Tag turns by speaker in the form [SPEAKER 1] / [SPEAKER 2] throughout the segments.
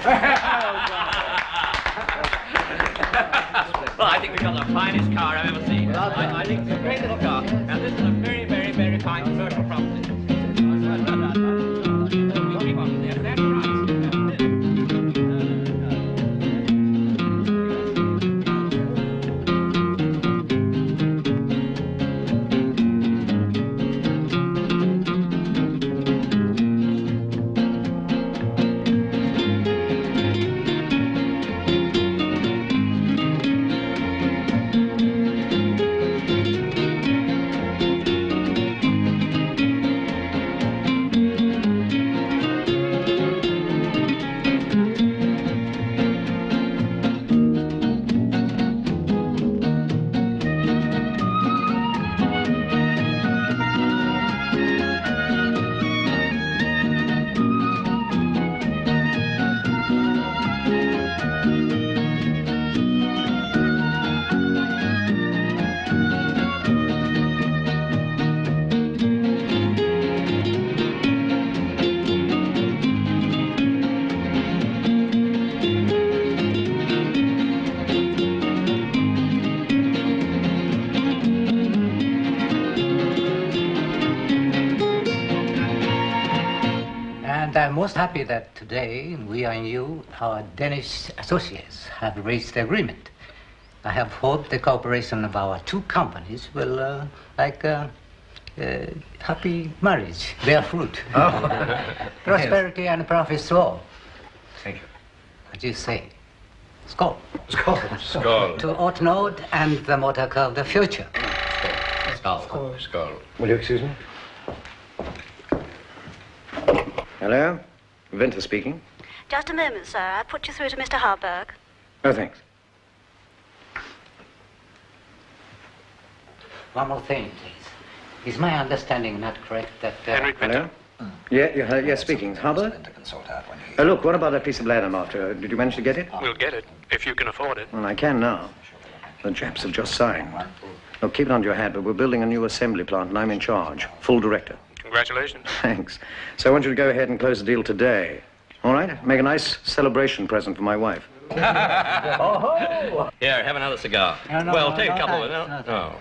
[SPEAKER 1] Well, I think we've got the finest car I've ever seen. I think it's a great little car, and this is a very, very, very fine commercial proposition. You keep on there, that's right.
[SPEAKER 2] I'm most happy that today we and you, our Danish associates, have reached agreement. I have hoped the cooperation of our two companies will, happy marriage, bear fruit.
[SPEAKER 3] Oh.
[SPEAKER 2] Prosperity and profits to all.
[SPEAKER 3] Thank you.
[SPEAKER 2] What do you say? Skål.
[SPEAKER 3] Skål. Skål.
[SPEAKER 2] To Otnod and the motor car of the future.
[SPEAKER 3] Skål. Skål. Skål.
[SPEAKER 4] Will you excuse me? Hello? Winter speaking.
[SPEAKER 5] Just a moment, sir. I'll put you through to Mr. Harburg.
[SPEAKER 4] Oh, thanks.
[SPEAKER 2] One more thing, please. Is my understanding not correct that...
[SPEAKER 6] Henrik Winter.
[SPEAKER 4] Hello? Yeah, speaking. Harbour? Look, what about that piece of land I'm after? Did you manage to get it?
[SPEAKER 6] We'll get it, if you can afford it.
[SPEAKER 4] Well, I can now. The Japs have just signed. Look, keep it under your hat, but we're building a new assembly plant, and I'm in charge. Full director.
[SPEAKER 6] Congratulations.
[SPEAKER 4] Thanks. So I want you to go ahead and close the deal today. All right? Make a nice celebration present for my wife.
[SPEAKER 1] Here, have another cigar. Take a couple.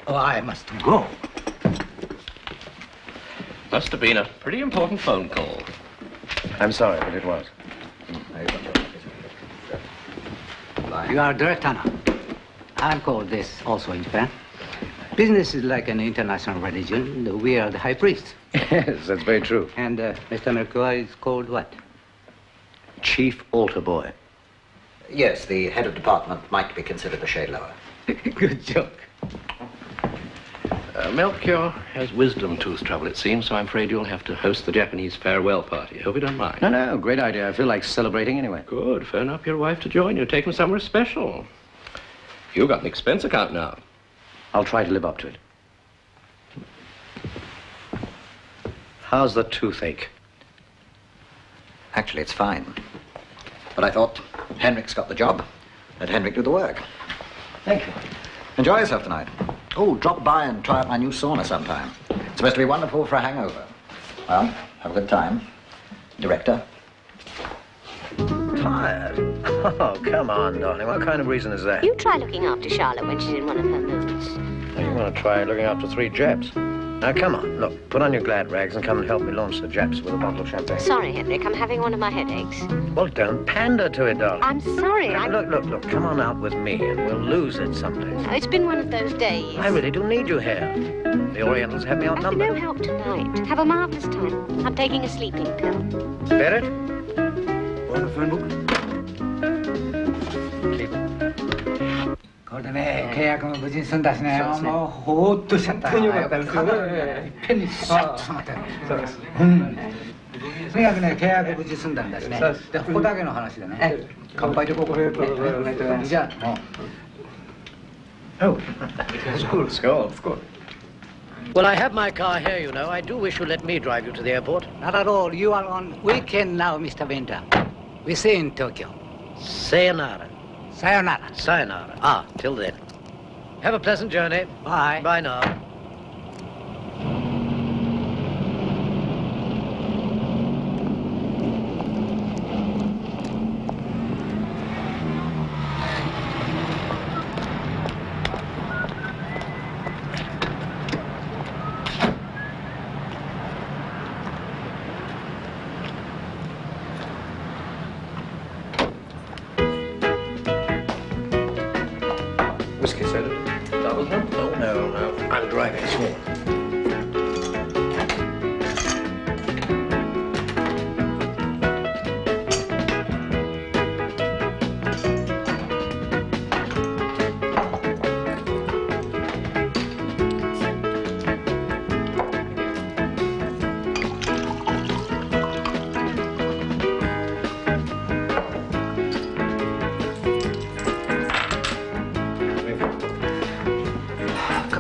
[SPEAKER 2] Oh, I must go.
[SPEAKER 1] Must have been a pretty important phone call.
[SPEAKER 4] I'm sorry, but it was.
[SPEAKER 2] You are director now. I'm called this also in Japan. Business is like an international religion. We are the high priests.
[SPEAKER 4] Yes, that's very true.
[SPEAKER 2] And Mr. Mercure is called what?
[SPEAKER 4] Chief Altar Boy.
[SPEAKER 7] Yes, the head of department might be considered a shade lower.
[SPEAKER 2] Good joke.
[SPEAKER 1] Melchior has wisdom tooth trouble, it seems, so I'm afraid you'll have to host the Japanese farewell party. Hope you don't mind.
[SPEAKER 4] No, great idea. I feel like celebrating anyway.
[SPEAKER 1] Good. Phone up your wife to join you. Take them somewhere special. You've got an expense account now.
[SPEAKER 4] I'll try to live up to it. How's the toothache?
[SPEAKER 7] Actually, it's fine. But I thought Henrik's got the job. Let Henrik do the work.
[SPEAKER 4] Thank you.
[SPEAKER 7] Enjoy yourself tonight. Oh, drop by and try out my new sauna sometime. It's supposed to be wonderful for a hangover. Well, have a good time. Director.
[SPEAKER 4] Tired? Oh, come on, darling. What kind of reason is that?
[SPEAKER 5] You try looking after Charlotte when she's in one of her moods.
[SPEAKER 4] You want to try looking after 3 Japs? Now, come on. Look, put on your glad rags and come and help me launch the Japs with a bottle of champagne.
[SPEAKER 5] Sorry, Henrik. I'm having one of my headaches.
[SPEAKER 4] Well, don't pander to it, darling.
[SPEAKER 5] I'm sorry.
[SPEAKER 4] Look. Come on out with me and we'll lose it someplace.
[SPEAKER 5] Oh, it's been one of those days.
[SPEAKER 4] I really do need you here. The Orientals have me
[SPEAKER 5] I've been
[SPEAKER 4] outnumbered.
[SPEAKER 5] no help tonight. Have a marvelous time. I'm taking a sleeping pill.
[SPEAKER 4] Berit?
[SPEAKER 3] Want a phone book?
[SPEAKER 4] Keep it.
[SPEAKER 2] これでね、契約も無事に済んだしね、もうほーっとしちゃった。
[SPEAKER 3] 本当に良かったですよね。
[SPEAKER 2] いっぺんにシャッと収まって。そうです。とにかくね、契約無事済んだんだしね。で、ここだけの話でね。乾杯でここで。じゃあ、もう。
[SPEAKER 4] Oh, school. School.
[SPEAKER 8] Well, I have my car here, you know. I do wish you'd let me drive you to the airport.
[SPEAKER 2] Not at all. You are on weekend now, Mr. Winter. We see you in Tokyo.
[SPEAKER 8] Sayonara.
[SPEAKER 2] Sayonara.
[SPEAKER 8] Sayonara. Ah, till then. Have a pleasant journey.
[SPEAKER 2] Bye.
[SPEAKER 8] Bye now.
[SPEAKER 2] Whiskey soda?
[SPEAKER 8] Double no? Oh, no. I'm driving. Small.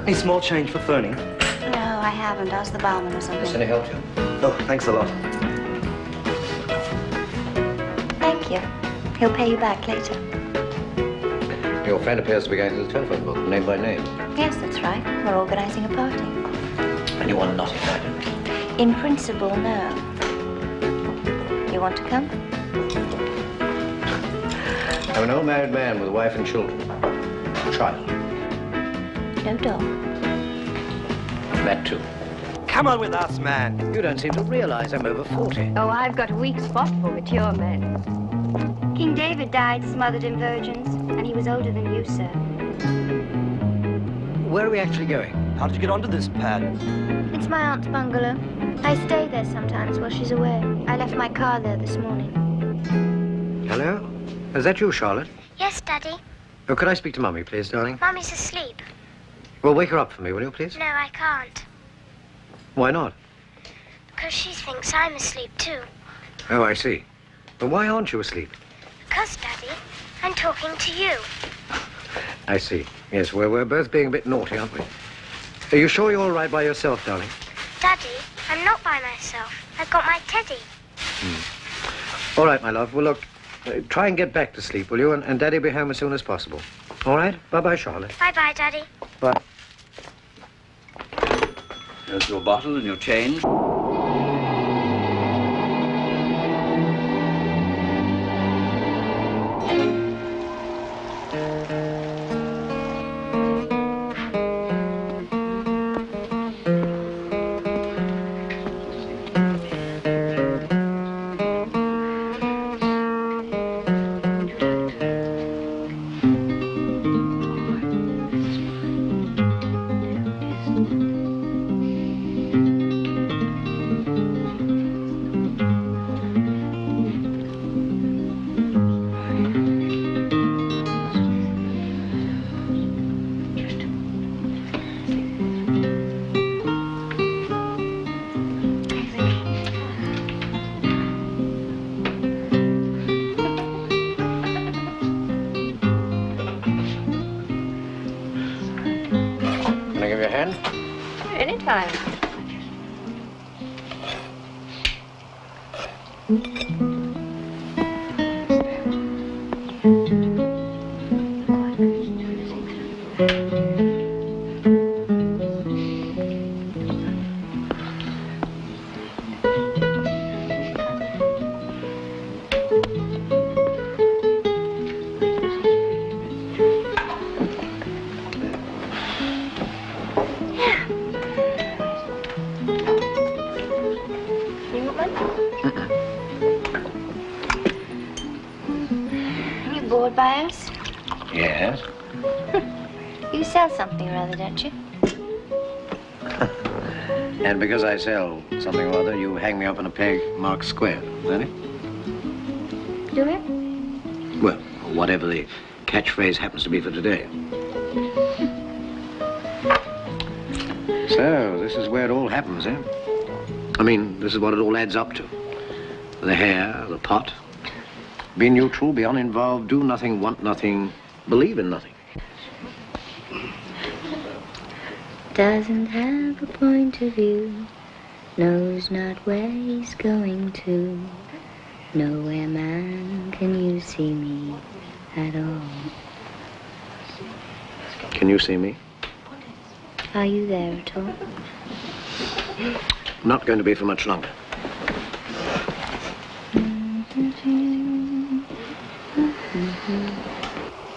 [SPEAKER 9] Any small change for phoning?
[SPEAKER 10] No, I haven't. Ask the barman or something.
[SPEAKER 8] Can I help you?
[SPEAKER 9] Oh, thanks a lot.
[SPEAKER 10] Thank you. He'll pay you back later.
[SPEAKER 8] Your friend appears to be going through the telephone book, name by name.
[SPEAKER 10] Yes, that's right. We're organizing a party.
[SPEAKER 8] And you are not invited?
[SPEAKER 10] In principle, no. You want to come?
[SPEAKER 8] I'm an old married man with a wife and children. A child.
[SPEAKER 10] No dog.
[SPEAKER 8] That too.
[SPEAKER 9] Come on with us, man.
[SPEAKER 8] You don't seem to realize I'm over 40.
[SPEAKER 5] Oh, I've got a weak spot for mature men. King David died smothered in virgins, and he was older than you, sir.
[SPEAKER 8] Where are we actually going?
[SPEAKER 9] How did you get onto this pad?
[SPEAKER 5] It's my aunt's bungalow. I stay there sometimes while she's away. I left my car there this morning.
[SPEAKER 8] Hello? Is that you, Charlotte?
[SPEAKER 5] Yes, Daddy.
[SPEAKER 8] Oh, could I speak to Mummy, please, darling?
[SPEAKER 5] Mummy's asleep.
[SPEAKER 8] Well, wake her up for me, will you, please?
[SPEAKER 5] No, I can't.
[SPEAKER 8] Why not?
[SPEAKER 5] Because she thinks I'm asleep, too.
[SPEAKER 8] Oh, I see. But why aren't you asleep?
[SPEAKER 5] Because, Daddy, I'm talking to you.
[SPEAKER 8] I see. Yes, we're both being a bit naughty, aren't we? Are you sure you're all right by yourself, darling?
[SPEAKER 5] Daddy, I'm not by myself. I've got my teddy.
[SPEAKER 8] All right, my love. Well, look, try and get back to sleep, will you? And Daddy will be home as soon as possible. All right? Bye-bye, Charlotte.
[SPEAKER 5] Bye-bye, Daddy.
[SPEAKER 8] Bye.
[SPEAKER 1] There's your bottle and your change.
[SPEAKER 5] Anytime. Bored by us?
[SPEAKER 8] Yes?
[SPEAKER 10] You sell something or other, don't you?
[SPEAKER 8] And because I sell something or other, you hang me up on a peg marked square, is that it?
[SPEAKER 5] Do it?
[SPEAKER 8] Well, whatever the catchphrase happens to be for today. So, this is where it all happens, eh? I mean, this is what it all adds up to. The hair, the pot. Be neutral, be uninvolved, do nothing, want nothing, believe in nothing.
[SPEAKER 10] Doesn't have a point of view, knows not where he's going to. Nowhere, man, can you see me at all?
[SPEAKER 8] Can you see me?
[SPEAKER 10] Are you there at all?
[SPEAKER 8] Not going to be for much longer.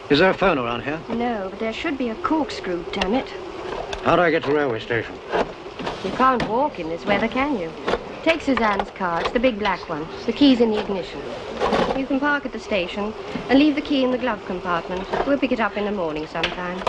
[SPEAKER 8] Is there a phone around here?
[SPEAKER 5] No, but there should be a corkscrew, damn it.
[SPEAKER 8] How do I get to the railway station?
[SPEAKER 5] You can't walk in this weather, can you? Take Suzanne's car. It's the big black one. The key's in the ignition. You can park at the station and leave the key in the glove compartment. We'll pick it up in the morning sometime.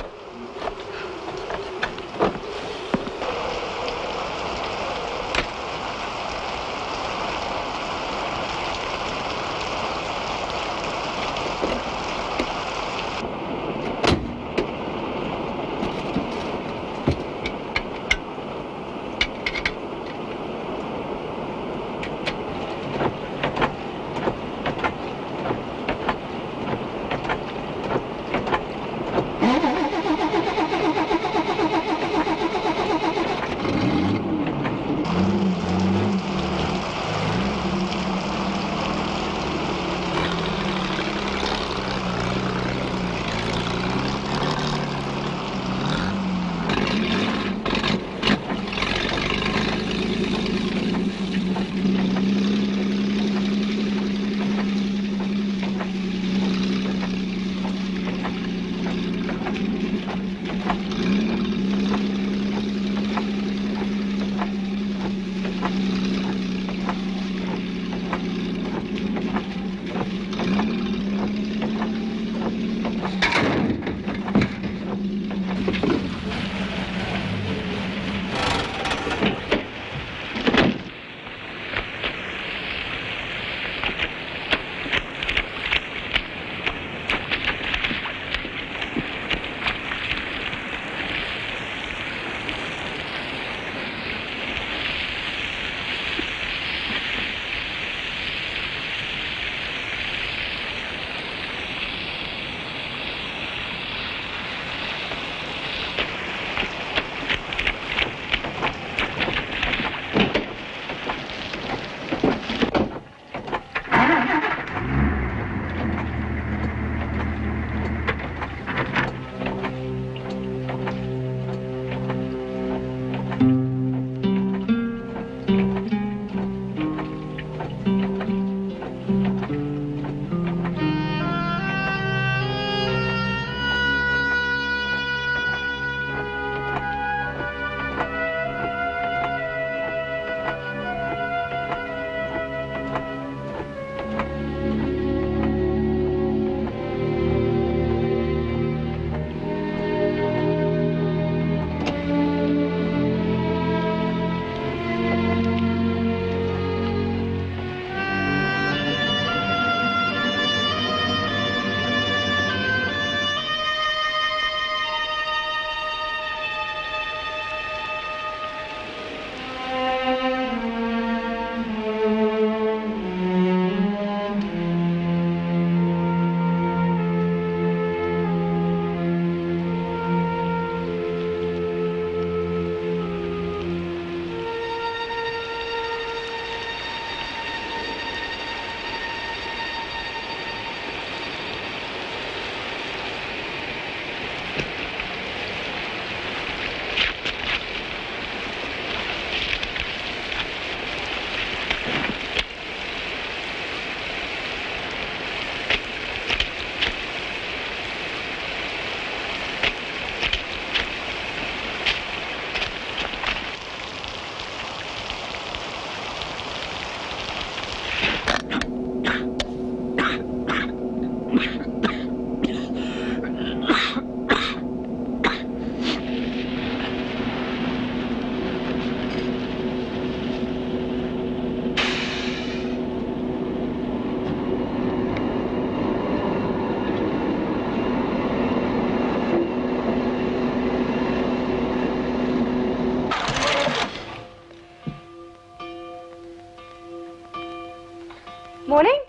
[SPEAKER 11] Morning.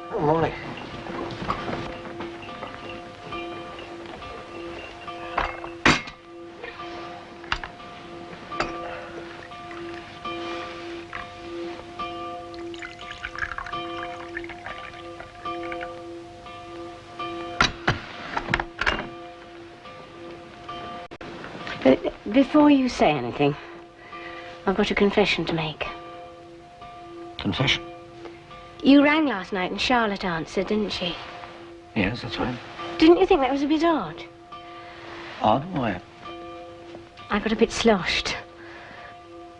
[SPEAKER 8] Good morning.
[SPEAKER 11] Before you say anything, I've got a confession to make.
[SPEAKER 8] Confession?
[SPEAKER 11] You rang last night and Charlotte answered, didn't she?
[SPEAKER 8] Yes, that's right.
[SPEAKER 11] Didn't you think that was a bit odd?
[SPEAKER 8] Odd? Why?
[SPEAKER 11] I got a bit sloshed.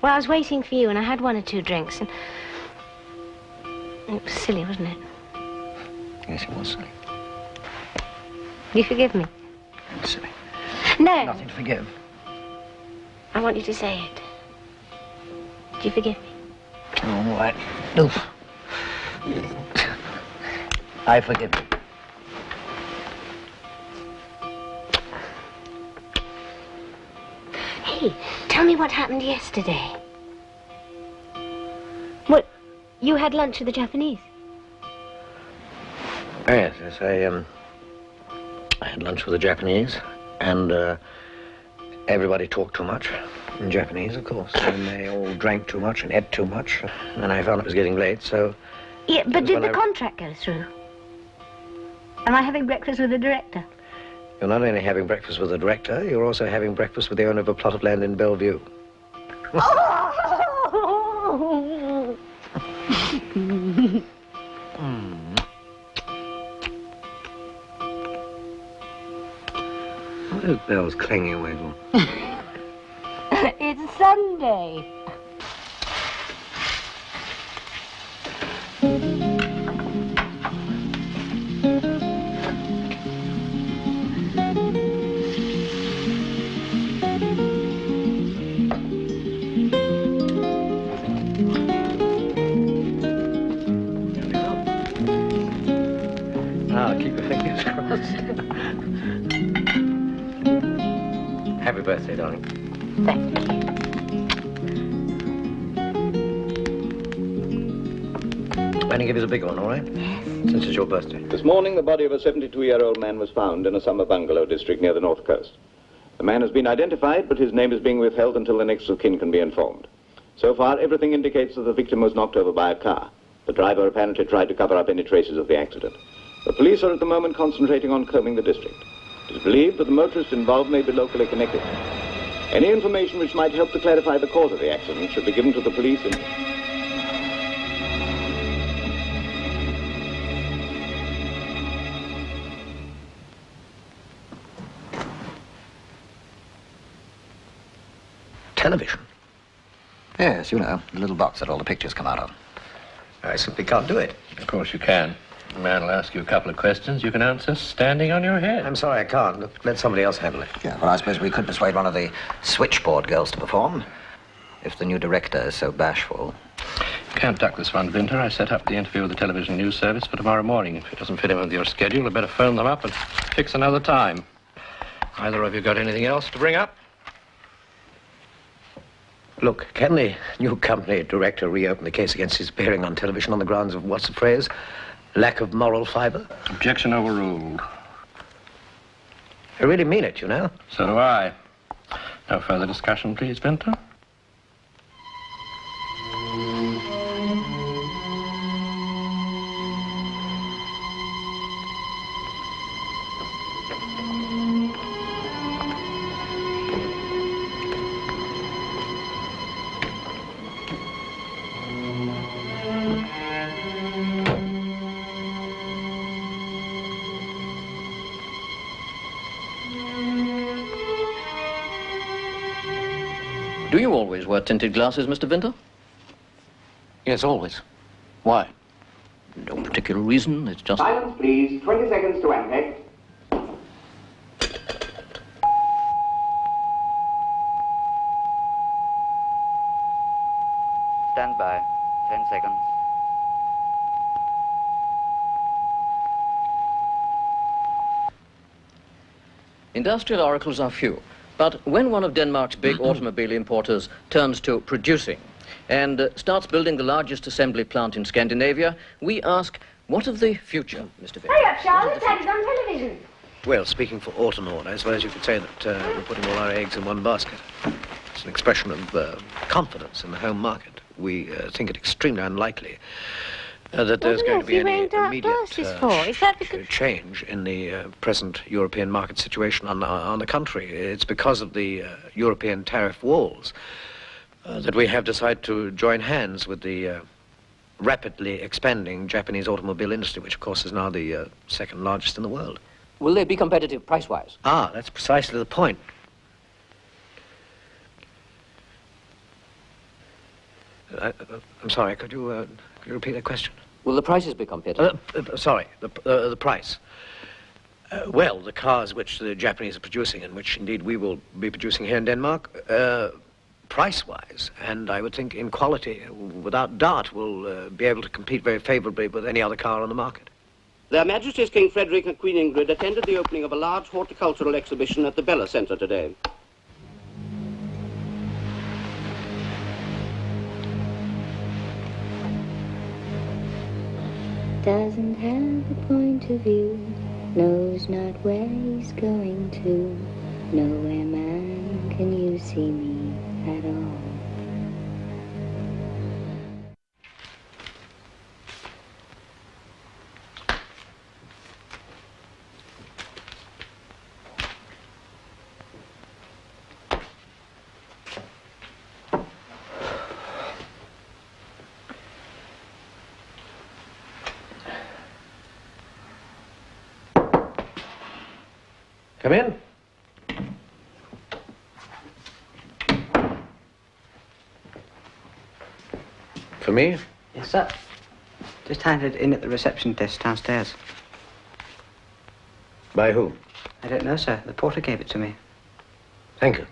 [SPEAKER 11] Well, I was waiting for you and I had 1 or 2 drinks and... It was silly, wasn't it?
[SPEAKER 8] Yes, it was silly.
[SPEAKER 11] You forgive me?
[SPEAKER 8] It was silly.
[SPEAKER 11] No.
[SPEAKER 8] Nothing to forgive.
[SPEAKER 11] I want you to say it. Do you forgive me?
[SPEAKER 8] All right. Oof. I forgive you.
[SPEAKER 11] Hey, tell me what happened yesterday. What, you had lunch with the Japanese?
[SPEAKER 8] Yes, I had lunch with the Japanese, and everybody talked too much. In Japanese, of course. And they all drank too much and ate too much. And I found it was getting late, so...
[SPEAKER 11] Yeah, but did the contract go through? Am I having breakfast with the director?
[SPEAKER 8] You're not only having breakfast with the director, you're also having breakfast with the owner of a plot of land in Bellevue. What are those bells clanging away for?
[SPEAKER 11] It's Sunday.
[SPEAKER 8] Now, keep your fingers crossed. Happy birthday, darling.
[SPEAKER 11] Thank you.
[SPEAKER 8] I'm going to give us a big one, all right?
[SPEAKER 11] Yes.
[SPEAKER 8] Since it's your birthday.
[SPEAKER 12] This morning, the body of a 72-year-old man was found in a summer bungalow district near the north coast. The man has been identified, but his name is being withheld until the next of kin can be informed. So far, everything indicates that the victim was knocked over by a car. The driver apparently tried to cover up any traces of the accident. The police are at the moment concentrating on combing the district. It is believed that the motorist involved may be locally connected. Any information which might help to clarify the cause of the accident should be given to the police in...
[SPEAKER 8] Television?
[SPEAKER 7] Yes, you know, the little box that all the pictures come out of.
[SPEAKER 8] I simply can't do it.
[SPEAKER 6] Of course you can. The man will ask you a couple of questions you can answer standing on your head.
[SPEAKER 8] I'm sorry, I can't. Let somebody else handle it.
[SPEAKER 7] Yeah, well, I suppose we could persuade one of the switchboard girls to perform, if the new director is so bashful.
[SPEAKER 6] Can't duck this one, Vinter. I set up the interview with the television news service for tomorrow morning. If it doesn't fit in with your schedule, I'd better phone them up and fix another time. Either of you got anything else to bring up?
[SPEAKER 8] Look, can the new company director reopen the case against his appearing on television on the grounds of, what's the phrase, lack of moral fiber?
[SPEAKER 6] Objection overruled.
[SPEAKER 8] I really mean it, you know.
[SPEAKER 6] So do I. No further discussion, please, Vinter.
[SPEAKER 13] Do you always wear tinted glasses, Mr. Vinter?
[SPEAKER 8] Yes, always. Why?
[SPEAKER 13] No particular particular reason. It's just...
[SPEAKER 14] Silence, please. 20 seconds to enter.
[SPEAKER 15] Stand by. 10 seconds.
[SPEAKER 13] Industrial oracles are few, but when one of Denmark's big automobile importers turns to producing and starts building the largest assembly plant in Scandinavia, we ask, what of the future, Mr. Vick?
[SPEAKER 11] Hurry up, Charles. Daddy's on television.
[SPEAKER 8] Well, speaking for Autonaut, I suppose you could say that we're putting all our eggs in one basket. It's an expression of confidence in the home market. We think it extremely unlikely that there's going to be any immediate change in the present European market situation. On the contrary, it's because of the European tariff walls that we have decided to join hands with the rapidly expanding Japanese automobile industry, which of course is now the second largest in the world.
[SPEAKER 13] Will they be competitive price-wise?
[SPEAKER 8] Ah, that's precisely the point. I'm sorry, could you repeat that question?
[SPEAKER 13] Will the prices be competitive?
[SPEAKER 8] Sorry, the price. Well, the cars which the Japanese are producing, and which indeed we will be producing here in Denmark, price-wise, and I would think in quality, without doubt, will be able to compete very favorably with any other car on the market.
[SPEAKER 16] Their Majesties King Frederick and Queen Ingrid attended the opening of a large horticultural exhibition at the Bella Centre today.
[SPEAKER 10] Doesn't have a point of view, knows not where he's going to. Nowhere, man, can you see me at all?
[SPEAKER 8] Come in. For me?
[SPEAKER 17] Yes, sir. Just handed in at the reception desk downstairs.
[SPEAKER 8] By who?
[SPEAKER 17] I don't know, sir. The porter gave it to me.
[SPEAKER 8] Thank you.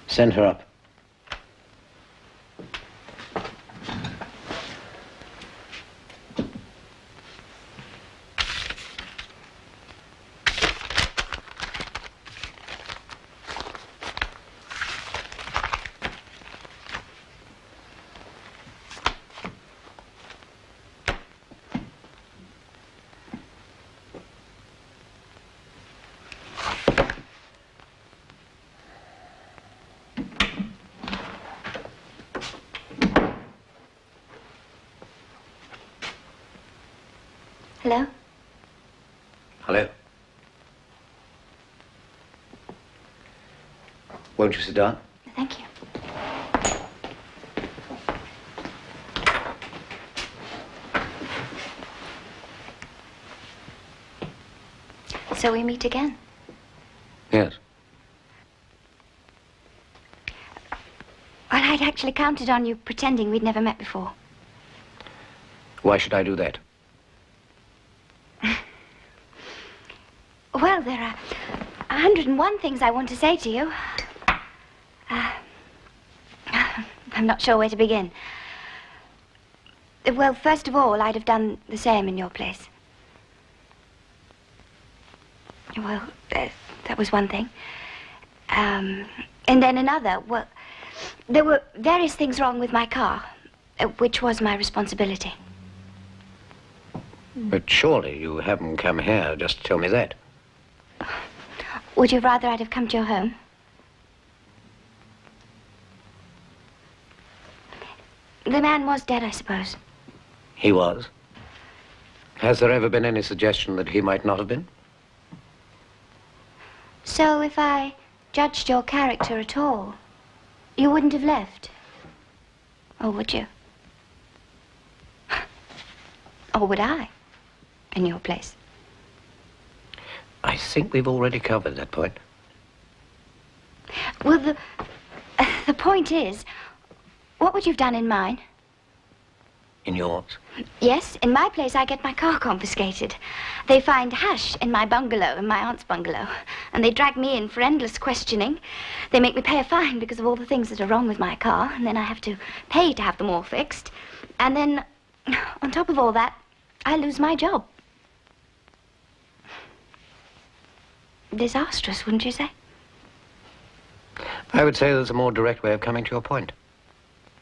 [SPEAKER 8] Send her up.
[SPEAKER 5] Hello?
[SPEAKER 4] Hello. Won't you sit down?
[SPEAKER 5] Thank you. So we meet again?
[SPEAKER 4] Yes.
[SPEAKER 5] Well, I'd actually counted on you pretending we'd never met before.
[SPEAKER 8] Why should I do that?
[SPEAKER 5] Well, there are 101 things I want to say to you. I'm not sure where to begin. Well, first of all, I'd have done the same in your place. Well, that was one thing. And then another, well, there were various things wrong with my car, which was my responsibility.
[SPEAKER 8] But surely you haven't come here just to tell me that.
[SPEAKER 5] Would you rather I'd have come to your home? The man was dead, I suppose.
[SPEAKER 8] He was. Has there ever been any suggestion that he might not have been?
[SPEAKER 5] So if I judged your character at all, you wouldn't have left? Or would you? Or would I, in your place?
[SPEAKER 8] I think we've already covered that point.
[SPEAKER 5] Well, the point is, what would you have done in mine?
[SPEAKER 8] In yours?
[SPEAKER 5] Yes, in my place I get my car confiscated. They find hash in my bungalow, in my aunt's bungalow, and they drag me in for endless questioning. They make me pay a fine because of all the things that are wrong with my car, and then I have to pay to have them all fixed. And then, on top of all that, I lose my job. Disastrous, wouldn't you say?
[SPEAKER 8] I would say there's a more direct way of coming to your point.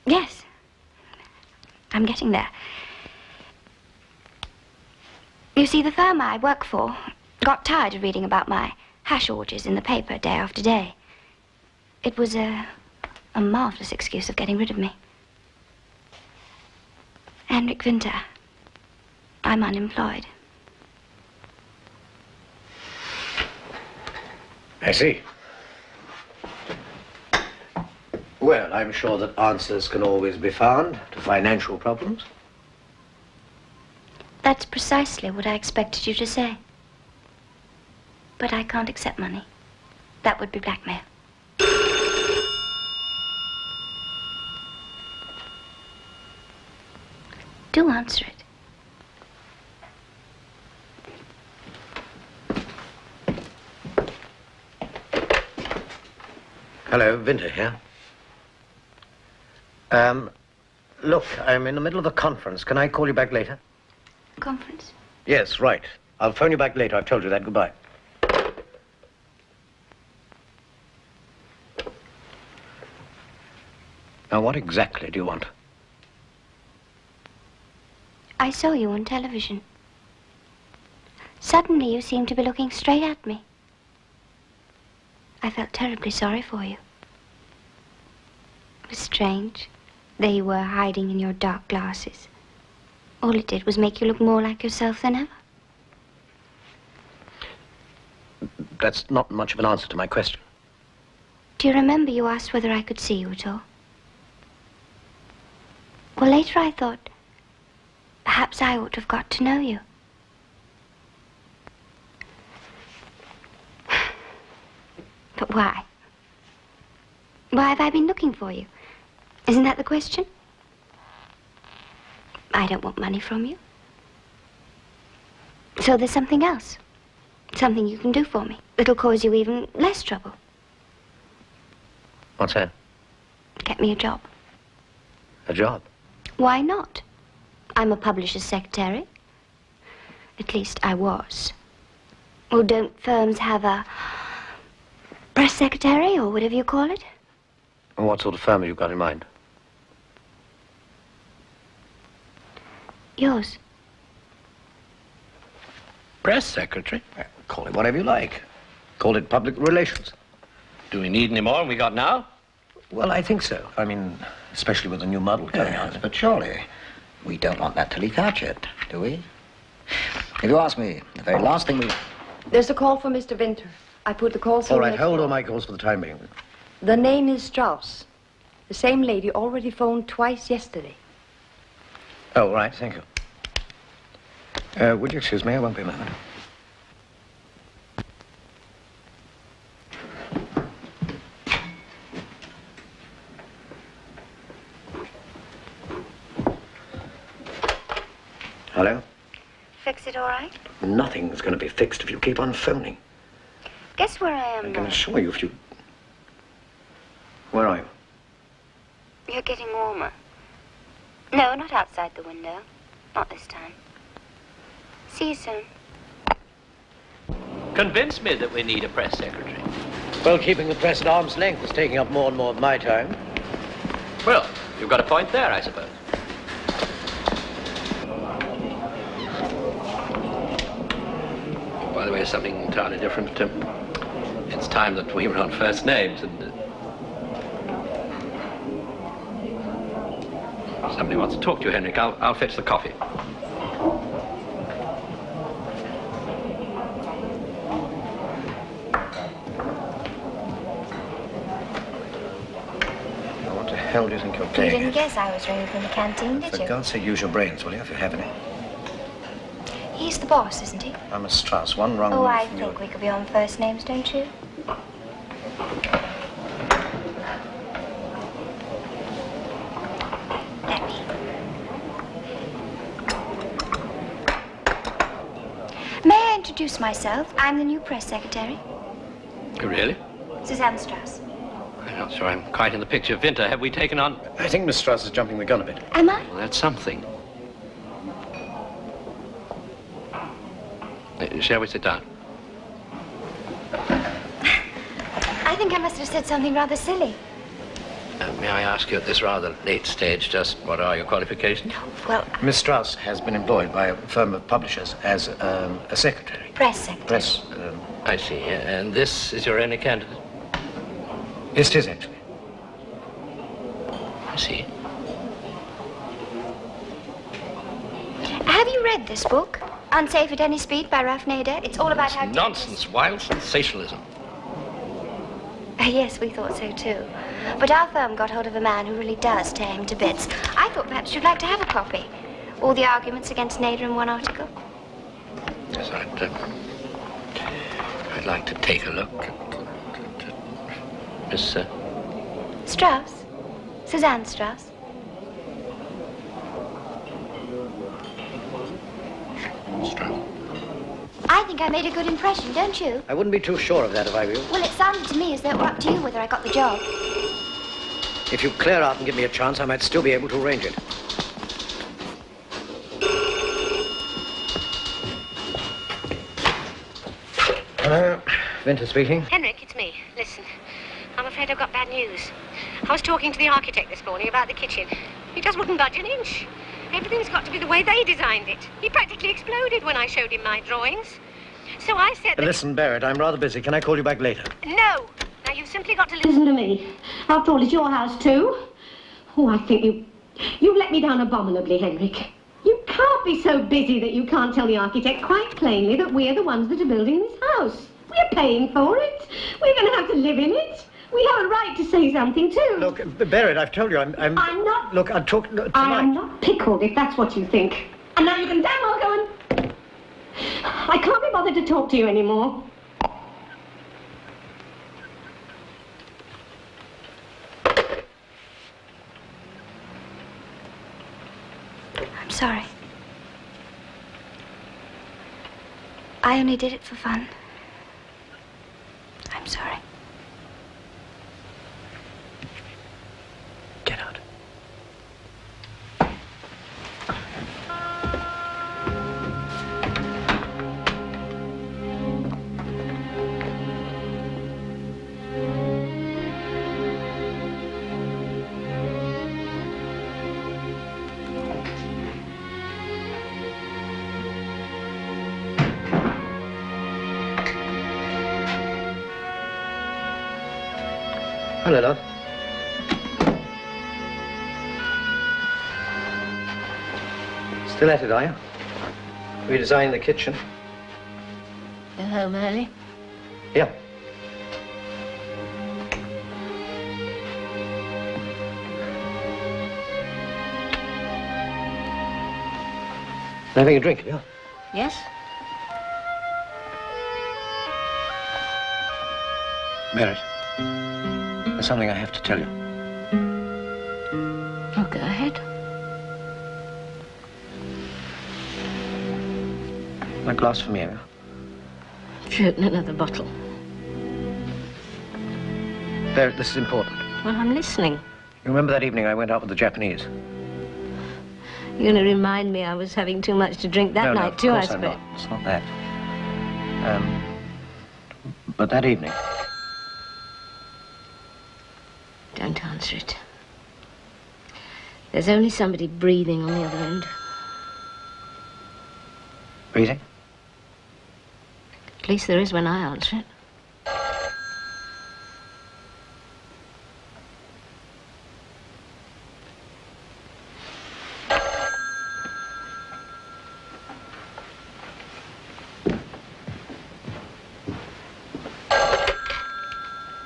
[SPEAKER 5] Yes. I'm getting there. You see, the firm I work for got tired of reading about my hash orgies in the paper day after day. It was a marvelous excuse of getting rid of me. Henrik Winter, I'm unemployed.
[SPEAKER 8] I see. Well, I'm sure that answers can always be found to financial problems.
[SPEAKER 5] That's precisely what I expected you to say. But I can't accept money. That would be blackmail. Do answer it.
[SPEAKER 8] Hello, Winter here. Look, I'm in the middle of a conference. Can I call you back later?
[SPEAKER 5] Conference?
[SPEAKER 8] Yes, right. I'll phone you back later. I've told you that. Goodbye. Now, what exactly do you want?
[SPEAKER 5] I saw you on television. Suddenly you seemed to be looking straight at me. I felt terribly sorry for you. It was strange. There you were, hiding in your dark glasses. All it did was make you look more like yourself than ever.
[SPEAKER 8] That's not much of an answer to my question.
[SPEAKER 5] Do you remember you asked whether I could see you at all? Well, later I thought, perhaps I ought to have got to know you. But why? Why have I been looking for you? Isn't that the question? I don't want money from you. So there's something else. Something you can do for me that'll cause you even less trouble.
[SPEAKER 8] What's that?
[SPEAKER 5] Get me a job.
[SPEAKER 8] A job?
[SPEAKER 5] Why not? I'm a publisher's secretary. At least I was. Well, don't firms have a press secretary or whatever you call it?
[SPEAKER 8] And what sort of firm have you got in mind?
[SPEAKER 5] Yours.
[SPEAKER 6] Press secretary?
[SPEAKER 8] Call it whatever you like. Call it public relations.
[SPEAKER 6] Do we need any more than we got now?
[SPEAKER 8] Well, I think so. I mean, especially with the new model coming out.
[SPEAKER 7] But surely, we don't want that to leak out yet, do we? If you ask me, the very last thing we...
[SPEAKER 18] There's a call for Mr. Winter. I put the call through.
[SPEAKER 8] All right, hold all my calls for the time being.
[SPEAKER 18] The name is Strauss. The same lady already phoned twice yesterday.
[SPEAKER 8] Oh, right, thank you. Would you excuse me? I won't be a moment. Hello?
[SPEAKER 5] Fix it all right?
[SPEAKER 8] Nothing's going to be fixed if you keep on phoning.
[SPEAKER 5] Guess where I am
[SPEAKER 8] I can
[SPEAKER 5] now?
[SPEAKER 8] assure you if you... Where are you?
[SPEAKER 5] You're getting warmer. No, not outside the window. Not this time. See you soon.
[SPEAKER 6] Convince me that we need a press secretary.
[SPEAKER 8] Well, keeping the press at arm's length is taking up more and more of my time.
[SPEAKER 6] Well, you've got a point there, I suppose. by the way, something entirely different. It's time that we were on first names, and somebody wants to talk to you, Henrik. I'll fetch the coffee.
[SPEAKER 8] What the hell do you think you're
[SPEAKER 5] You
[SPEAKER 8] playing
[SPEAKER 5] didn't
[SPEAKER 8] at?
[SPEAKER 5] guess I was ringing from the canteen, did
[SPEAKER 8] For
[SPEAKER 5] you?
[SPEAKER 8] God's sake, use your brains, will you, if you have any?
[SPEAKER 5] He's the boss, isn't he?
[SPEAKER 8] I'm a Strauss. One wrong
[SPEAKER 5] Oh,
[SPEAKER 8] move
[SPEAKER 5] I
[SPEAKER 8] from
[SPEAKER 5] think we could be on first names, don't you? Let me. May I introduce myself? I'm the new press secretary,
[SPEAKER 6] Really?
[SPEAKER 5] Suzanne Strauss.
[SPEAKER 6] I'm not sure I'm quite in the picture. Winter, have we taken on?
[SPEAKER 8] I think Miss Strauss is jumping the gun a bit.
[SPEAKER 5] Am I?
[SPEAKER 6] Well, that's something. Shall we sit down?
[SPEAKER 5] I think I must have said something rather silly.
[SPEAKER 6] May I ask you at this rather late stage just what are your qualifications?
[SPEAKER 5] Well,
[SPEAKER 8] Miss Strauss has been employed by a firm of publishers as a secretary.
[SPEAKER 5] press secretary.
[SPEAKER 8] Press.
[SPEAKER 6] I see. And this is your only candidate?
[SPEAKER 8] Yes, it is, actually.
[SPEAKER 6] I see.
[SPEAKER 5] Have you read this book? Unsafe at Any Speed by Ralph Nader? It's all about how...
[SPEAKER 6] Nonsense. Wild sensationalism.
[SPEAKER 5] Yes, we thought so too. But our firm got hold of a man who really does tear him to bits. I thought perhaps you'd like to have a copy. All the arguments against Nader in one article.
[SPEAKER 6] Yes, I'd like to take a look at Miss...
[SPEAKER 5] Strauss? Suzanne Strauss?
[SPEAKER 6] Strauss.
[SPEAKER 5] I think I made a good impression, don't you?
[SPEAKER 8] I wouldn't be too sure of that if I were you.
[SPEAKER 5] Well, it sounded to me as though it were up to you whether I got the job.
[SPEAKER 8] If you clear out and give me a chance, I might still be able to arrange it. Hello, Winter speaking.
[SPEAKER 11] Henrik, it's me. Listen, I'm afraid I've got bad news. I was talking to the architect this morning about the kitchen. He just wouldn't budge an inch. Everything's got to be the way they designed it. He practically exploded when I showed him my drawings. So I said that...
[SPEAKER 8] Listen, Barrett, I'm rather busy. Can I call you back later?
[SPEAKER 11] No! Now, you've simply got to listen to me. After all, it's your house, too. Oh, I think you've let me down abominably, Henrik. You can't be so busy that you can't tell the architect quite plainly that we're the ones that are building this house. We're paying for it. We're going to have to live in it. We have a right to say something, too.
[SPEAKER 8] Look, Barrett, I've told you, I'm
[SPEAKER 11] not...
[SPEAKER 8] Look, I'll talk tonight.
[SPEAKER 11] I am not pickled, if that's what you think. And now you can damn well go and... I can't be bothered to talk to you anymore.
[SPEAKER 5] I'm sorry. I only did it for fun. I'm sorry.
[SPEAKER 8] Get out. Hello, love. Still at it, are you? Redesigning the kitchen.
[SPEAKER 11] Go home early?
[SPEAKER 8] Yeah. Having a drink, yeah?
[SPEAKER 11] Yes?
[SPEAKER 8] Barrett, there's something I have to tell you.
[SPEAKER 11] Oh, go ahead.
[SPEAKER 8] A glass for me, have you?
[SPEAKER 11] Shoot, another bottle.
[SPEAKER 8] Barrett, this is important.
[SPEAKER 11] Well, I'm listening.
[SPEAKER 8] You remember that evening I went out with the Japanese?
[SPEAKER 11] You're going to remind me I was having too much to drink that night, too, I
[SPEAKER 8] suppose.
[SPEAKER 11] suppose.
[SPEAKER 8] It's not that. But that evening...
[SPEAKER 11] Don't answer it. There's only somebody breathing on the other end.
[SPEAKER 8] Breathing?
[SPEAKER 10] At least there is when I answer it.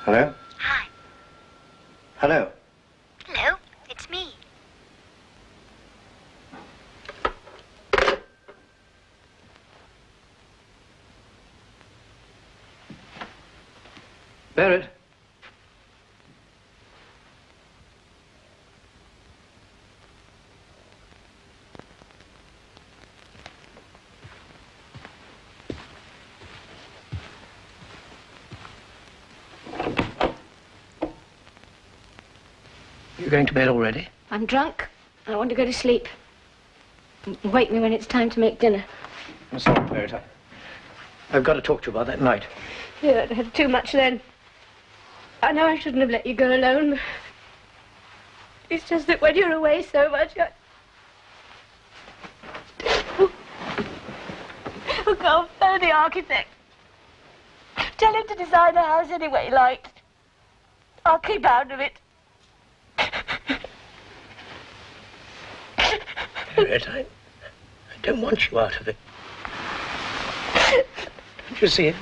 [SPEAKER 8] Hello?
[SPEAKER 5] Hi.
[SPEAKER 8] Hello?
[SPEAKER 5] Hello, it's me.
[SPEAKER 8] Barrett? You going to bed already?
[SPEAKER 11] I'm drunk. I want to go to sleep. Wake me when it's time to make dinner.
[SPEAKER 8] I'm sorry, Barrett. I've got to talk to you about that night.
[SPEAKER 11] Yeah, I had too much then. I know I shouldn't have let you go alone. It's just that when you're away so much, Oh, go phone the architect. Tell him to design a house any way he likes. I'll keep out of it.
[SPEAKER 8] Barrett, I don't want you out of it. Don't you see it?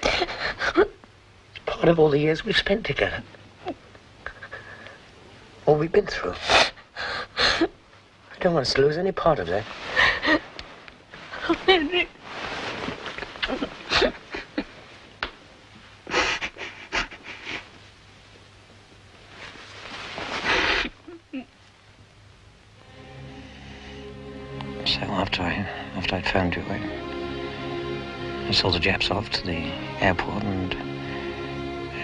[SPEAKER 8] It's part of all the years we've spent together. All we've been through. I don't want us to lose any part of that.
[SPEAKER 11] Oh, Henry.
[SPEAKER 8] So after I'd phoned you, I saw the Japs off to the airport, and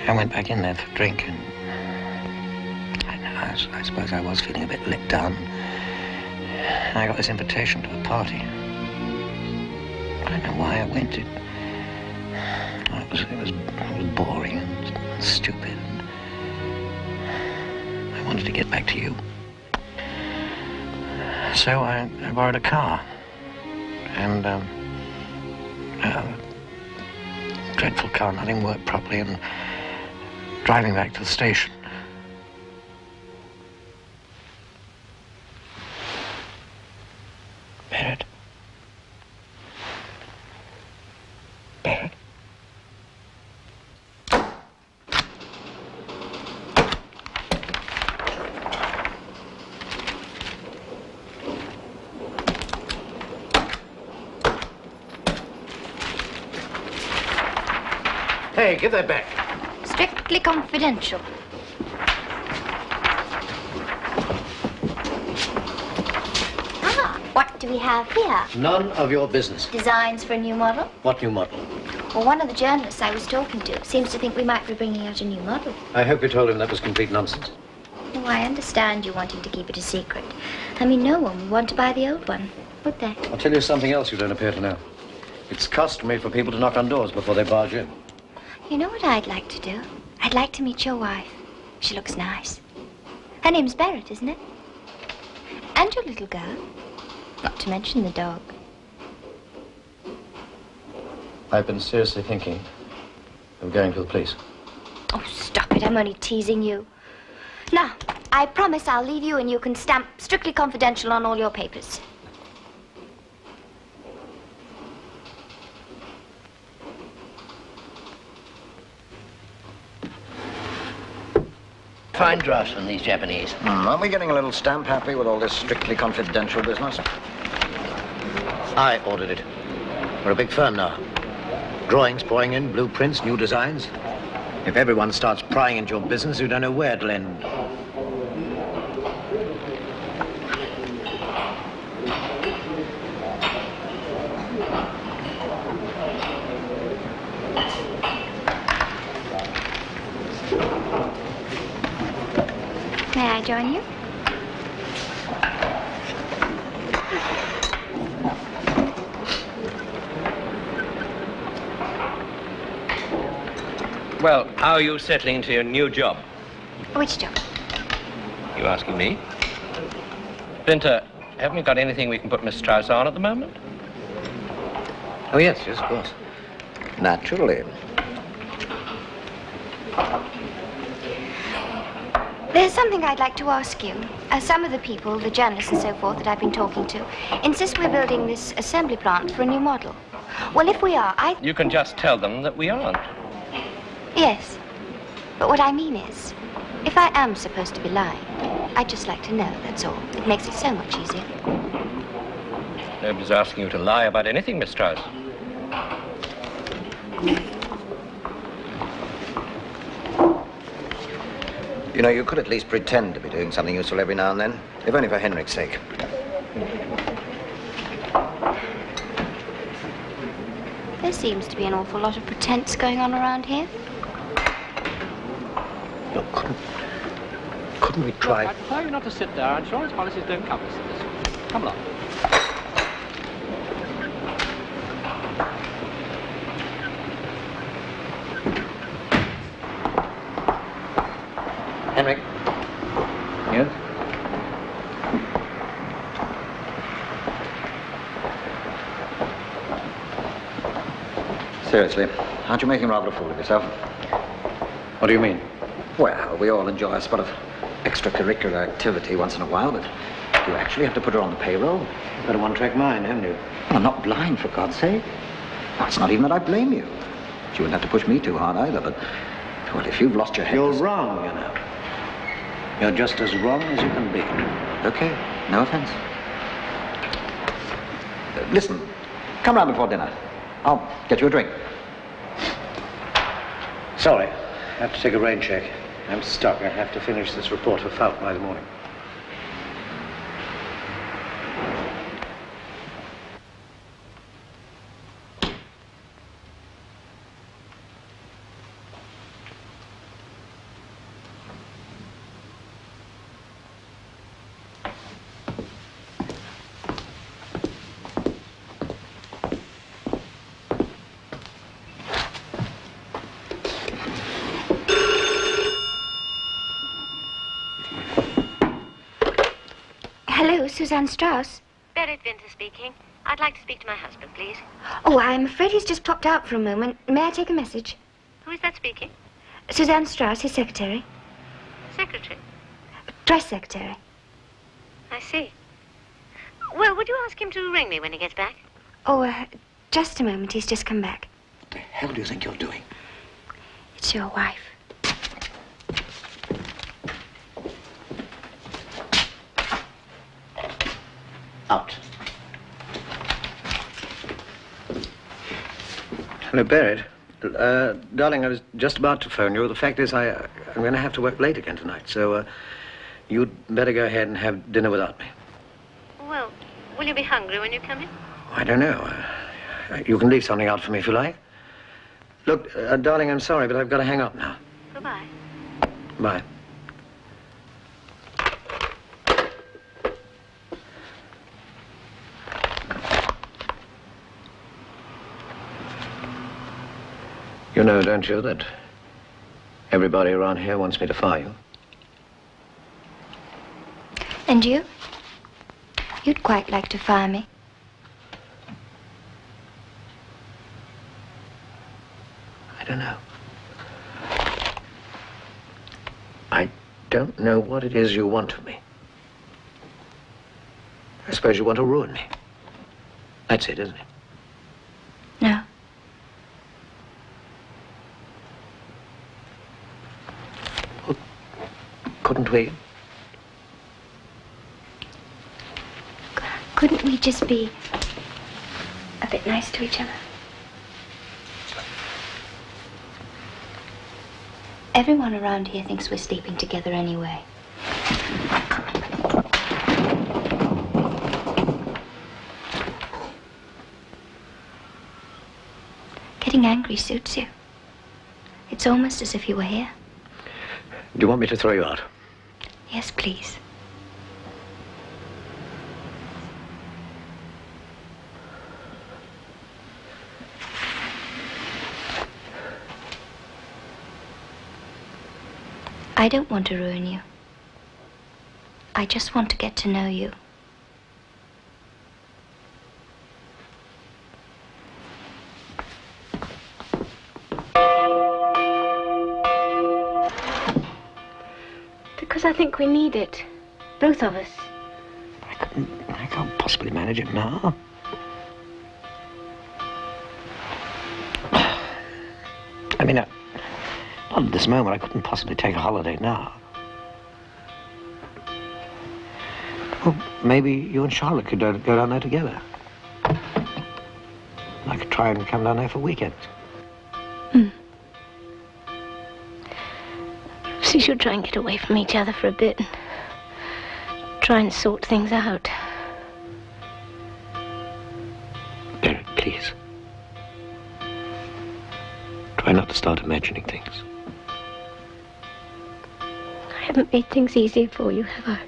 [SPEAKER 8] I went back in there for a drink, and I suppose I was feeling a bit let down. And I got this invitation to a party. I don't know why I went. It was boring and stupid. I wanted to get back to you. So I borrowed a car, and a dreadful car, nothing worked properly, and driving back to the station. Barrett? Barrett? Hey, give that back.
[SPEAKER 5] Strictly confidential. Ah, what do we have here?
[SPEAKER 8] None of your business.
[SPEAKER 5] Designs for a new model?
[SPEAKER 8] What new model?
[SPEAKER 5] Well, one of the journalists I was talking to seems to think we might be bringing out a new model.
[SPEAKER 8] I hope you told him that was complete nonsense.
[SPEAKER 5] Oh, I understand you wanting to keep it a secret. I mean, no one would want to buy the old one, would they?
[SPEAKER 8] I'll tell you something else you don't appear to know. It's customary for people to knock on doors before they barge in.
[SPEAKER 5] You know what I'd like to do? I'd like to meet your wife. She looks nice. Her name's Barrett, isn't it? And your little girl. Not to mention the dog.
[SPEAKER 8] I've been seriously thinking of going to the police.
[SPEAKER 5] Oh, stop it. I'm only teasing you. Now, I promise I'll leave you and you can stamp strictly confidential on all your papers.
[SPEAKER 8] Fine drafts from these Japanese.
[SPEAKER 7] Aren't we getting a little stamp happy with all this strictly confidential business?
[SPEAKER 8] I ordered it. We're a big firm now. Drawings pouring in, blueprints, new designs. If everyone starts prying into your business, you don't know where it'll end.
[SPEAKER 5] May I join you?
[SPEAKER 6] Well, how are you settling into your new job?
[SPEAKER 5] Which job?
[SPEAKER 6] You asking me? Vinter, haven't we got anything we can put Miss Strauss on at the moment?
[SPEAKER 8] Oh, yes, of course.
[SPEAKER 7] Naturally.
[SPEAKER 5] There's something I'd like to ask you. Some of the people, the journalists and so forth that I've been talking to, insist we're building this assembly plant for a new model. Well, if we are,
[SPEAKER 6] You can just tell them that we aren't.
[SPEAKER 5] Yes. But what I mean is, if I am supposed to be lying, I'd just like to know, that's all. It makes it so much easier.
[SPEAKER 6] Nobody's asking you to lie about anything, Miss Strauss.
[SPEAKER 7] You know, you could at least pretend to be doing something useful every now and then, if only for Henrik's sake.
[SPEAKER 5] There seems to be an awful lot of pretense going on around here.
[SPEAKER 8] Look, couldn't we try?
[SPEAKER 1] I'd prefer you not to sit there. Insurance policies don't cover us in this. Come along.
[SPEAKER 7] Henrik? Yes? Seriously, aren't you making rather a fool of yourself?
[SPEAKER 4] What do you mean?
[SPEAKER 7] Well, we all enjoy a spot of extracurricular activity once in a while, but you actually have to put her on the payroll.
[SPEAKER 4] You've got a one-track mind, haven't you?
[SPEAKER 7] Well, I'm not blind, for God's sake. Well, it's not even that I blame you. But you wouldn't have to push me too hard either, but... Well, if you've lost your head...
[SPEAKER 4] You're wrong, you know. You're just as wrong as you can be.
[SPEAKER 7] Okay, no offense. Listen, come round before dinner. I'll get you a drink.
[SPEAKER 4] Sorry, I have to take a rain check. I'm stuck. I have to finish this report for Falk by the morning.
[SPEAKER 5] Hello, Suzanne Strauss.
[SPEAKER 10] Berit Winter speaking. I'd like to speak to my husband, please.
[SPEAKER 5] Oh, I'm afraid he's just popped out for a moment. May I take a message?
[SPEAKER 10] Who is that speaking?
[SPEAKER 5] Suzanne Strauss, his secretary.
[SPEAKER 10] Secretary.
[SPEAKER 5] Press secretary.
[SPEAKER 10] I see. Well, would you ask him to ring me when he gets back?
[SPEAKER 5] Oh, just a moment. He's just come back.
[SPEAKER 7] What the hell do you think you're doing?
[SPEAKER 5] It's your wife.
[SPEAKER 7] Out.
[SPEAKER 4] Hello, Berit. Darling, I was just about to phone you. The fact is, I'm going to have to work late again tonight, so you'd better go ahead and have dinner without me.
[SPEAKER 10] Well, will you be hungry when you come in?
[SPEAKER 4] I don't know. You can leave something out for me if you like. Look, darling, I'm sorry, but I've got to hang up now.
[SPEAKER 10] Goodbye.
[SPEAKER 4] Bye. You know, don't you, that everybody around here wants me to fire you?
[SPEAKER 5] And you? You'd quite like to fire me.
[SPEAKER 4] I don't know. I don't know what it is you want of me. I suppose you want to ruin me. That's it, isn't it?
[SPEAKER 5] No.
[SPEAKER 4] Well, couldn't we?
[SPEAKER 5] Couldn't we just be a bit nice to each other? Everyone around here thinks we're sleeping together anyway. Getting angry suits you. It's almost as if you were here.
[SPEAKER 4] Do you want me to throw you out?
[SPEAKER 5] Yes, please. I don't want to ruin you. I just want to get to know you.
[SPEAKER 11] Because I think we need it. Both of us.
[SPEAKER 8] I can't possibly manage it now. I mean, not at this moment. I couldn't possibly take a holiday now. Well, maybe you and Charlotte could go down there together. I could try and come down there for weekends.
[SPEAKER 11] We should try and get away from each other for a bit. Try and sort things out.
[SPEAKER 8] Derek, please. Try not to start imagining things.
[SPEAKER 11] I haven't made things easier for you, have I?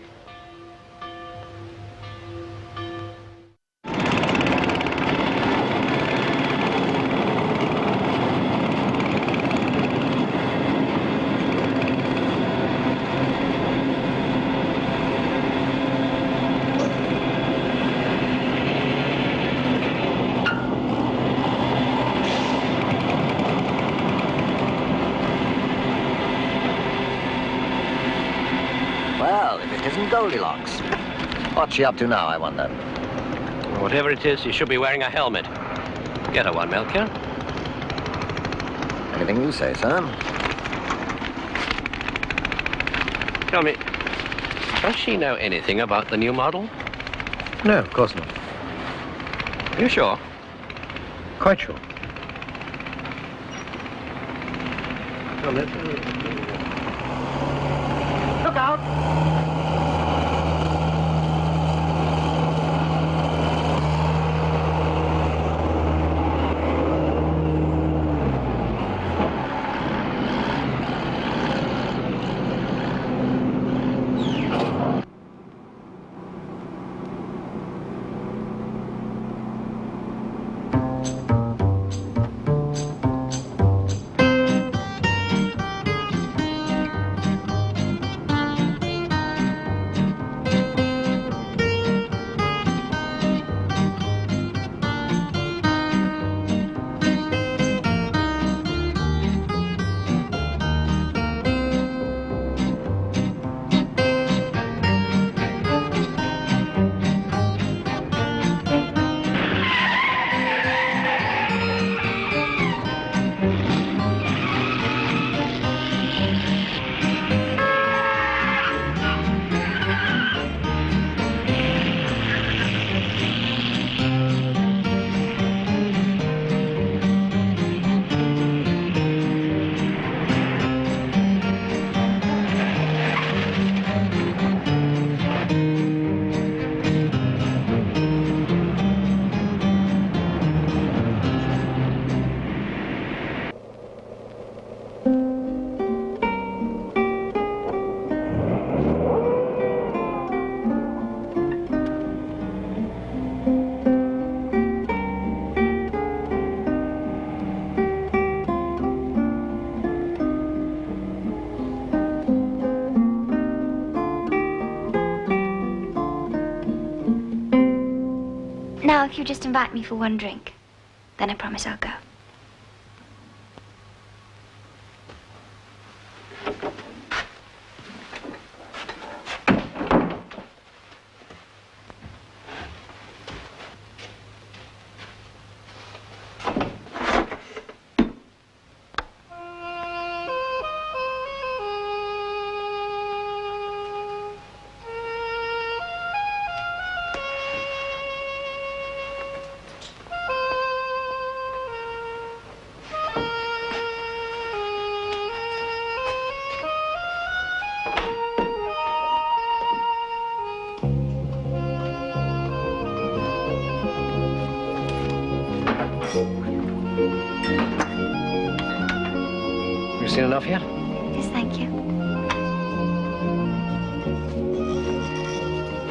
[SPEAKER 7] Goldilocks. What's she up to now, I wonder?
[SPEAKER 6] Whatever it is, you should be wearing a helmet. Get her one, Melchior.
[SPEAKER 7] Anything you say, sir.
[SPEAKER 6] Tell me, does she know anything about the new model?
[SPEAKER 8] No, of course not.
[SPEAKER 6] Are you sure?
[SPEAKER 8] Quite sure.
[SPEAKER 2] Look out!
[SPEAKER 5] Now, if you just invite me for one drink, then I promise I'll go.
[SPEAKER 8] You seen enough yet?
[SPEAKER 5] Yes, thank you.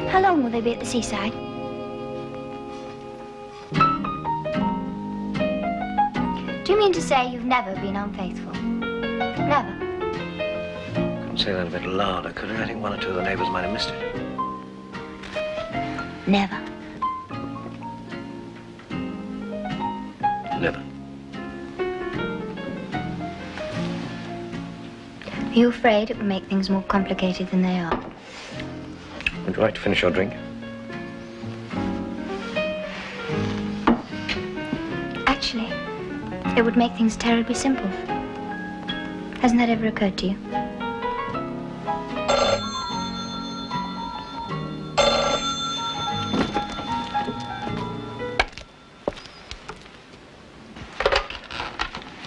[SPEAKER 5] How long will they be at the seaside? Do you mean to say you've never been unfaithful? Never?
[SPEAKER 8] Couldn't say that a bit louder, could I? I think one or two of the neighbors might have missed it.
[SPEAKER 5] Never.
[SPEAKER 8] Never.
[SPEAKER 5] Are you afraid it will make things more complicated than they are?
[SPEAKER 8] Would you like to finish your drink?
[SPEAKER 5] Actually, it would make things terribly simple. Hasn't that ever occurred to you?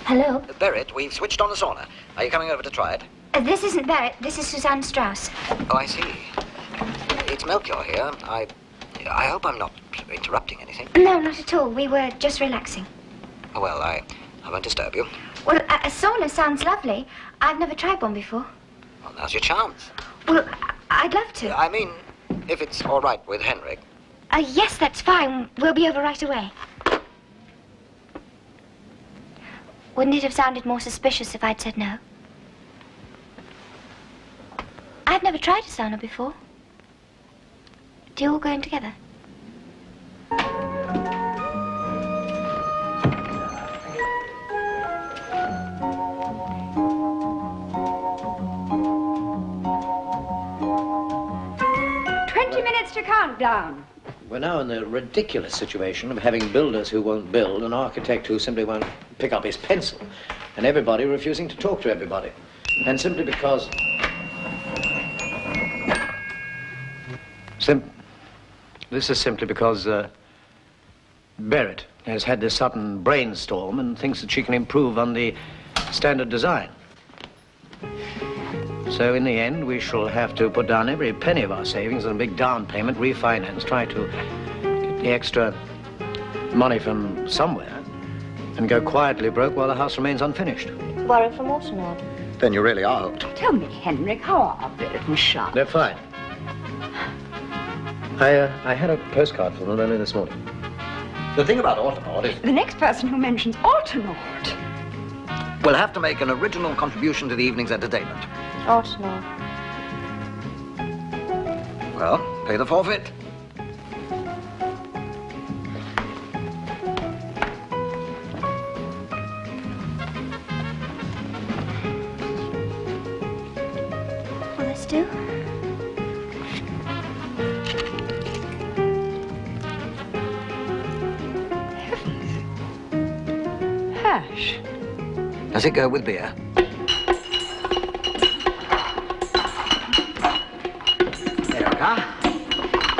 [SPEAKER 5] Hello?
[SPEAKER 7] Barrett, we've switched on the sauna. Are you coming over to try it?
[SPEAKER 5] This isn't Barrett. This is Suzanne Strauss.
[SPEAKER 7] Oh, I see. It's Melchior here. I hope I'm not interrupting anything.
[SPEAKER 5] No, not at all. We were just relaxing.
[SPEAKER 7] Oh, well, I won't disturb you.
[SPEAKER 5] Well, a sauna sounds lovely. I've never tried one before.
[SPEAKER 7] Well, now's your chance.
[SPEAKER 5] Well, I'd love to.
[SPEAKER 7] I mean, if it's all right with Henrik.
[SPEAKER 5] Yes, that's fine. We'll be over right away. Wouldn't it have sounded more suspicious if I'd said no? I've never tried a sauna before. Do you all go in together?
[SPEAKER 18] To countdown.
[SPEAKER 8] We're now in the ridiculous situation of having builders who won't build, an architect who simply won't pick up his pencil, and everybody refusing to talk to everybody. And simply because... This is simply because Barrett has had this sudden brainstorm and thinks that she can improve on the standard design. So in the end, we shall have to put down every penny of our savings on a big down payment, refinance, try to get the extra money from somewhere, and go quietly broke while the house remains unfinished.
[SPEAKER 5] Borrow from Altenwald.
[SPEAKER 7] Then you really are hooked.
[SPEAKER 18] Tell me, Henrik, how are Barrett and Charlotte?
[SPEAKER 8] They're fine. I had a postcard from them only this morning.
[SPEAKER 7] The thing about Altenwald is...
[SPEAKER 18] The next person who mentions Altenwald
[SPEAKER 7] will have to make an original contribution to the evening's entertainment.
[SPEAKER 5] Altenwald.
[SPEAKER 7] Well, pay the forfeit.
[SPEAKER 5] Will this do?
[SPEAKER 18] Hash.
[SPEAKER 7] Does it go with beer?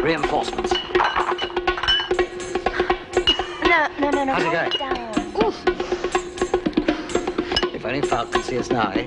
[SPEAKER 7] Reinforcements.
[SPEAKER 5] No.
[SPEAKER 7] How's it going?
[SPEAKER 5] Oof.
[SPEAKER 7] If only Falk could see us now, eh?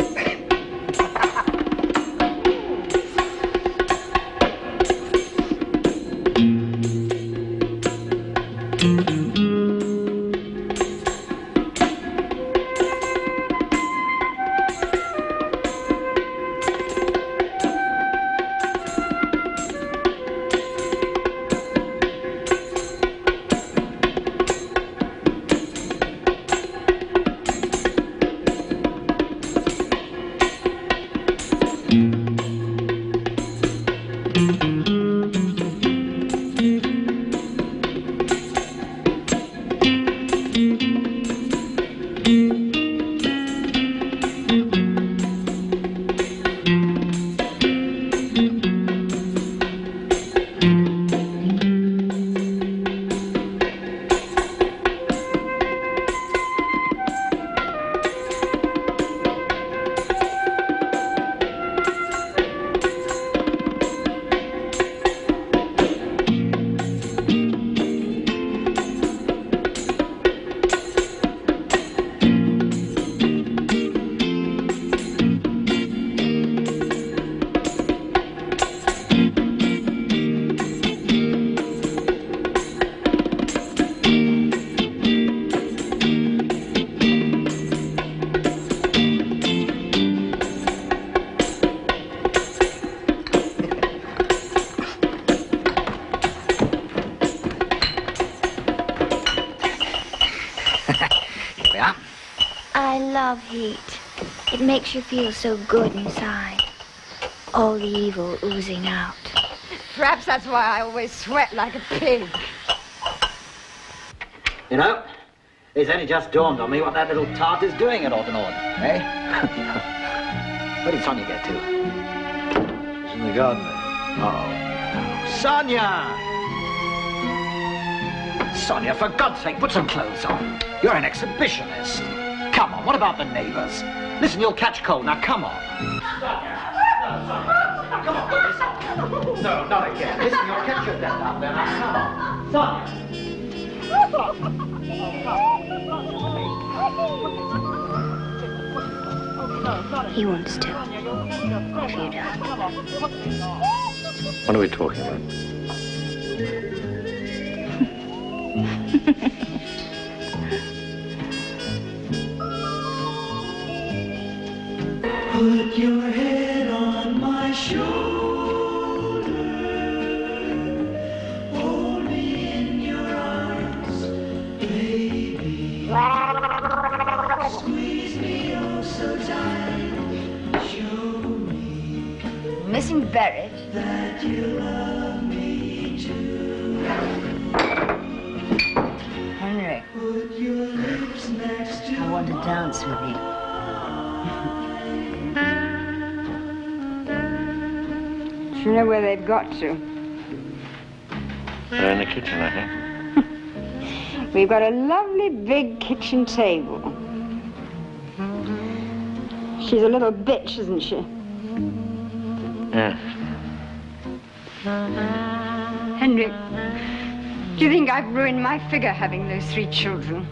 [SPEAKER 5] love heat. It makes you feel so good inside. All the evil oozing out.
[SPEAKER 18] Perhaps that's why I always sweat like a pig.
[SPEAKER 7] You know, it's only just dawned on me what that little tart is doing at Altenwald, eh? Where did Sonia get to?
[SPEAKER 8] She's in the garden.
[SPEAKER 7] Oh, Sonia! Sonia, for God's sake, put some clothes on. You're an exhibitionist. Come on, what about the neighbors? Listen, you'll catch cold. Now, come on. Come on, put this on. No, not again. Listen, you'll catch your death out there. Now, come on. Sonia!
[SPEAKER 10] He wants to. If you don't.
[SPEAKER 8] What are we talking about?
[SPEAKER 19] Put your head on my shoulder, hold me in your arms, baby. Squeeze me oh so tight, show me.
[SPEAKER 18] Missing Barrett.
[SPEAKER 19] That you love me too.
[SPEAKER 18] Henry.
[SPEAKER 19] Put your lips next to
[SPEAKER 18] I want to dance with you. Do you know where they've got to?
[SPEAKER 8] They're in the kitchen, I think.
[SPEAKER 18] We've got a lovely big kitchen table. She's a little bitch, isn't she?
[SPEAKER 8] Yeah.
[SPEAKER 18] Henry, do you think I've ruined my figure having those 3 children?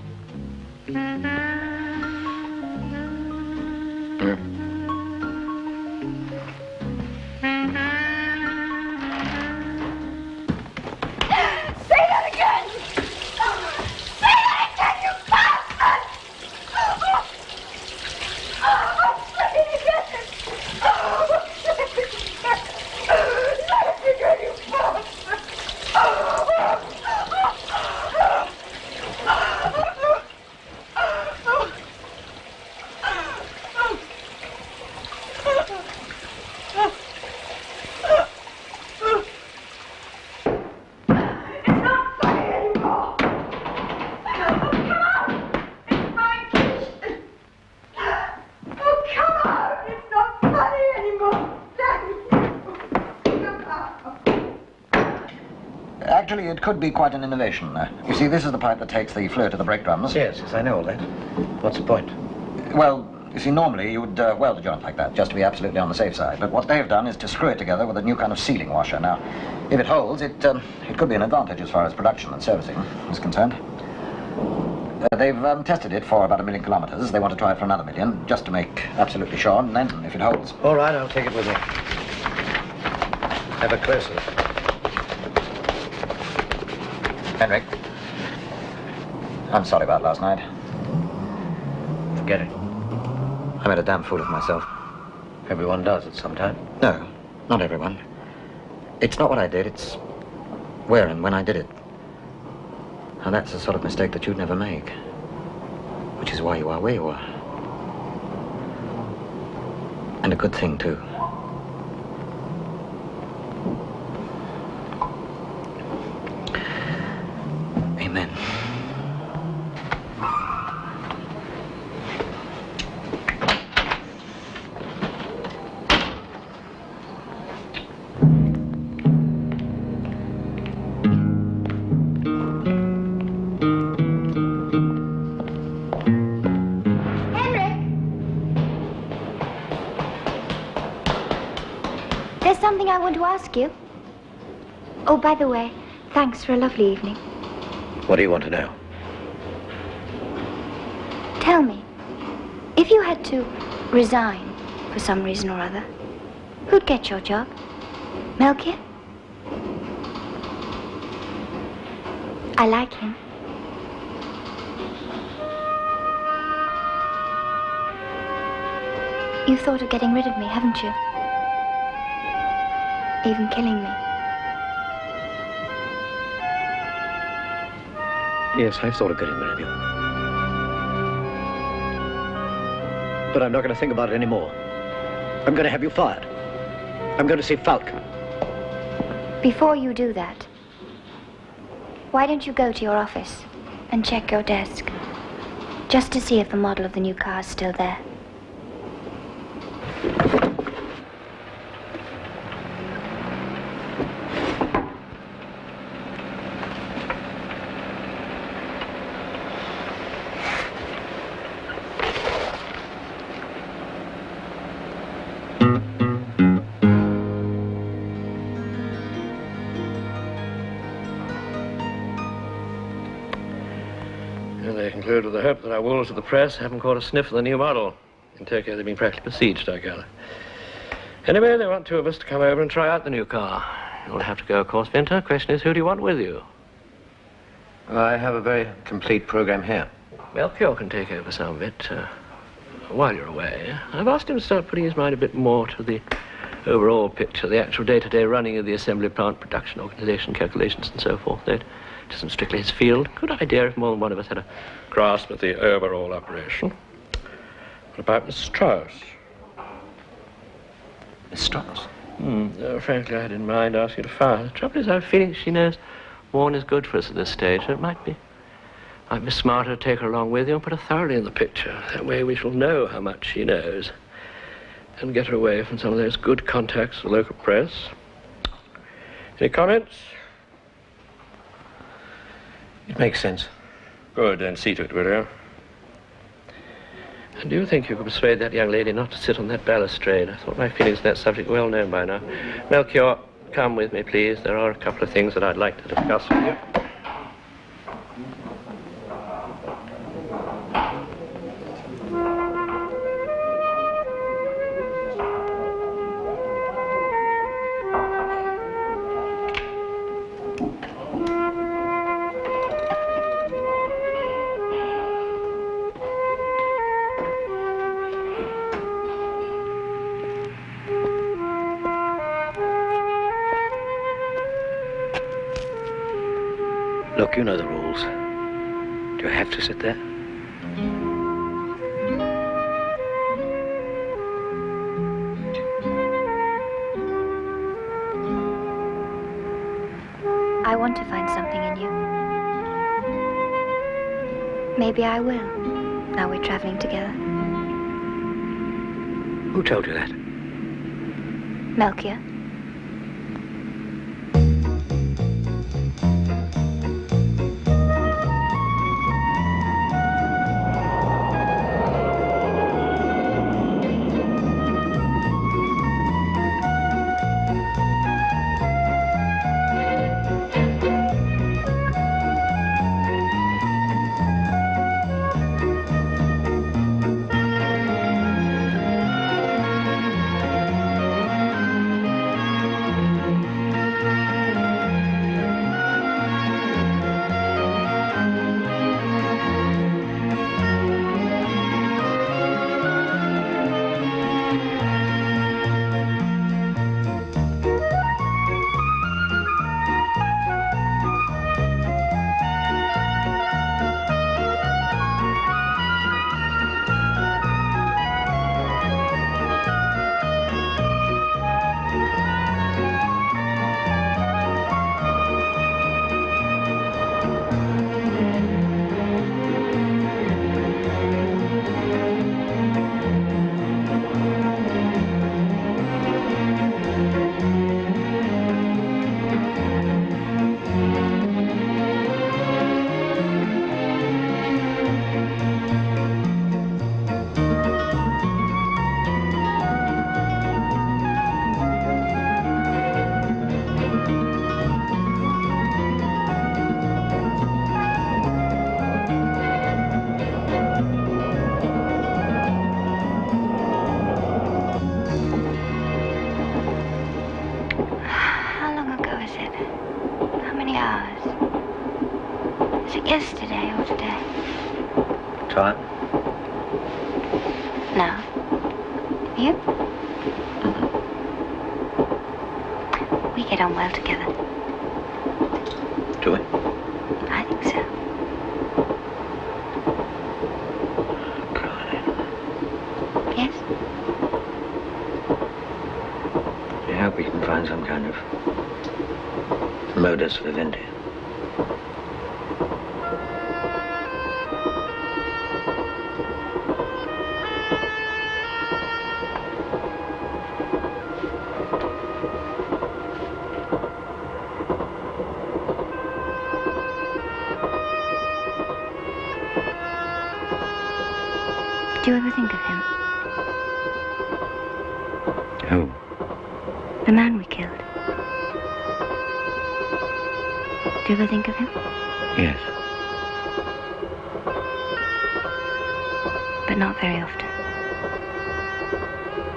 [SPEAKER 7] Actually, it could be quite an innovation. You see, this is the pipe that takes the fluid to the brake drums.
[SPEAKER 8] Yes, I know all that. What's the point?
[SPEAKER 7] Well, you see, normally you would weld a joint like that, just to be absolutely on the safe side. But what they've done is to screw it together with a new kind of sealing washer. Now, if it holds, it could be an advantage as far as production and servicing is concerned. They've tested it for about 1 million kilometers. They want to try it for another 1 million, just to make absolutely sure, and then, if it holds...
[SPEAKER 8] All right, I'll take it with me. Have a closer look.
[SPEAKER 7] Henrik, I'm sorry about last night.
[SPEAKER 8] Forget it.
[SPEAKER 7] I made a damn fool of myself.
[SPEAKER 8] Everyone does at some time.
[SPEAKER 7] No, not everyone. It's not what I did, it's where and when I did it. And that's the sort of mistake that you'd never make. Which is why you are where you are. And a good thing, too. Amen.
[SPEAKER 5] There's something I want to ask you. Oh, by the way, thanks for a lovely evening.
[SPEAKER 8] What do you want to know?
[SPEAKER 5] Tell me, if you had to resign for some reason or other, who'd get your job? Melchior? I like him. You've thought of getting rid of me, haven't you? Even killing me.
[SPEAKER 8] Yes, I've thought of getting rid of you. But I'm not going to think about it anymore. I'm going to have you fired. I'm going to see Falk.
[SPEAKER 5] Before you do that, why don't you go to your office and check your desk, just to see if the model of the new car is still there?
[SPEAKER 6] our wolves of the press haven't caught a sniff of the new model. In Turkey, they've been practically besieged, I gather. Anyway, they want 2 of us to come over and try out the new car. You'll have to go, of course, Vinter. Question is, who do you want with you?
[SPEAKER 8] I have a very complete program here.
[SPEAKER 6] Melchior can take over some of it while you're away. I've asked him to start putting his mind a bit more to the overall picture, the actual day-to-day running of the assembly plant, production, organization, calculations, and so forth. It isn't strictly his field. Good idea if more than one of us had a grasp of the overall operation. What about Miss Strauss?
[SPEAKER 8] Miss Strauss?
[SPEAKER 6] Frankly, I had in mind asking her to fire. The trouble is, I have a feeling she knows Warren is good for us at this stage, so it might be smarter to take her along with you and put her thoroughly in the picture. That way we shall know how much she knows and get her away from some of those good contacts with the local press. Any comments?
[SPEAKER 8] It makes sense.
[SPEAKER 6] Good, then see to it, will you? And do you think you could persuade that young lady not to sit on that balustrade? I thought my feelings on that subject were well known by now. Melchior, come with me, please. There are a couple of things that I'd like to discuss with you.
[SPEAKER 8] Look, you know the rules. Do you have to sit there?
[SPEAKER 5] I want to find something in you. Maybe I will, now we're traveling together.
[SPEAKER 8] Who told you that?
[SPEAKER 5] Melchior. Yesterday or today?
[SPEAKER 8] Time?
[SPEAKER 5] No. You? We get on well together.
[SPEAKER 8] Do we?
[SPEAKER 5] I think so. Yes?
[SPEAKER 8] I hope we can find some kind of modus vivendi.
[SPEAKER 5] Do you ever think of him?
[SPEAKER 8] Who?
[SPEAKER 5] The man we killed. Do you ever think of him?
[SPEAKER 8] Yes.
[SPEAKER 5] but not very often.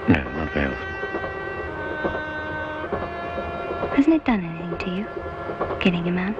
[SPEAKER 8] No, not very often.
[SPEAKER 5] Hasn't it done anything to you, killing a man?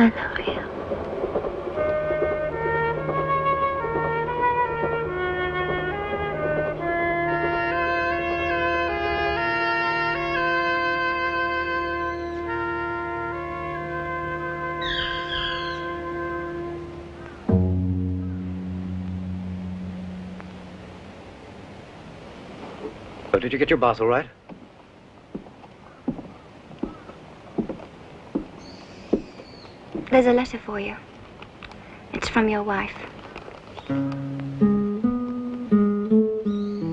[SPEAKER 10] I love you.
[SPEAKER 8] Oh, did you get your bath all right?
[SPEAKER 5] There's a letter for you. It's from your wife.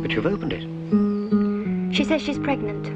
[SPEAKER 8] But you've opened it.
[SPEAKER 5] She says she's pregnant.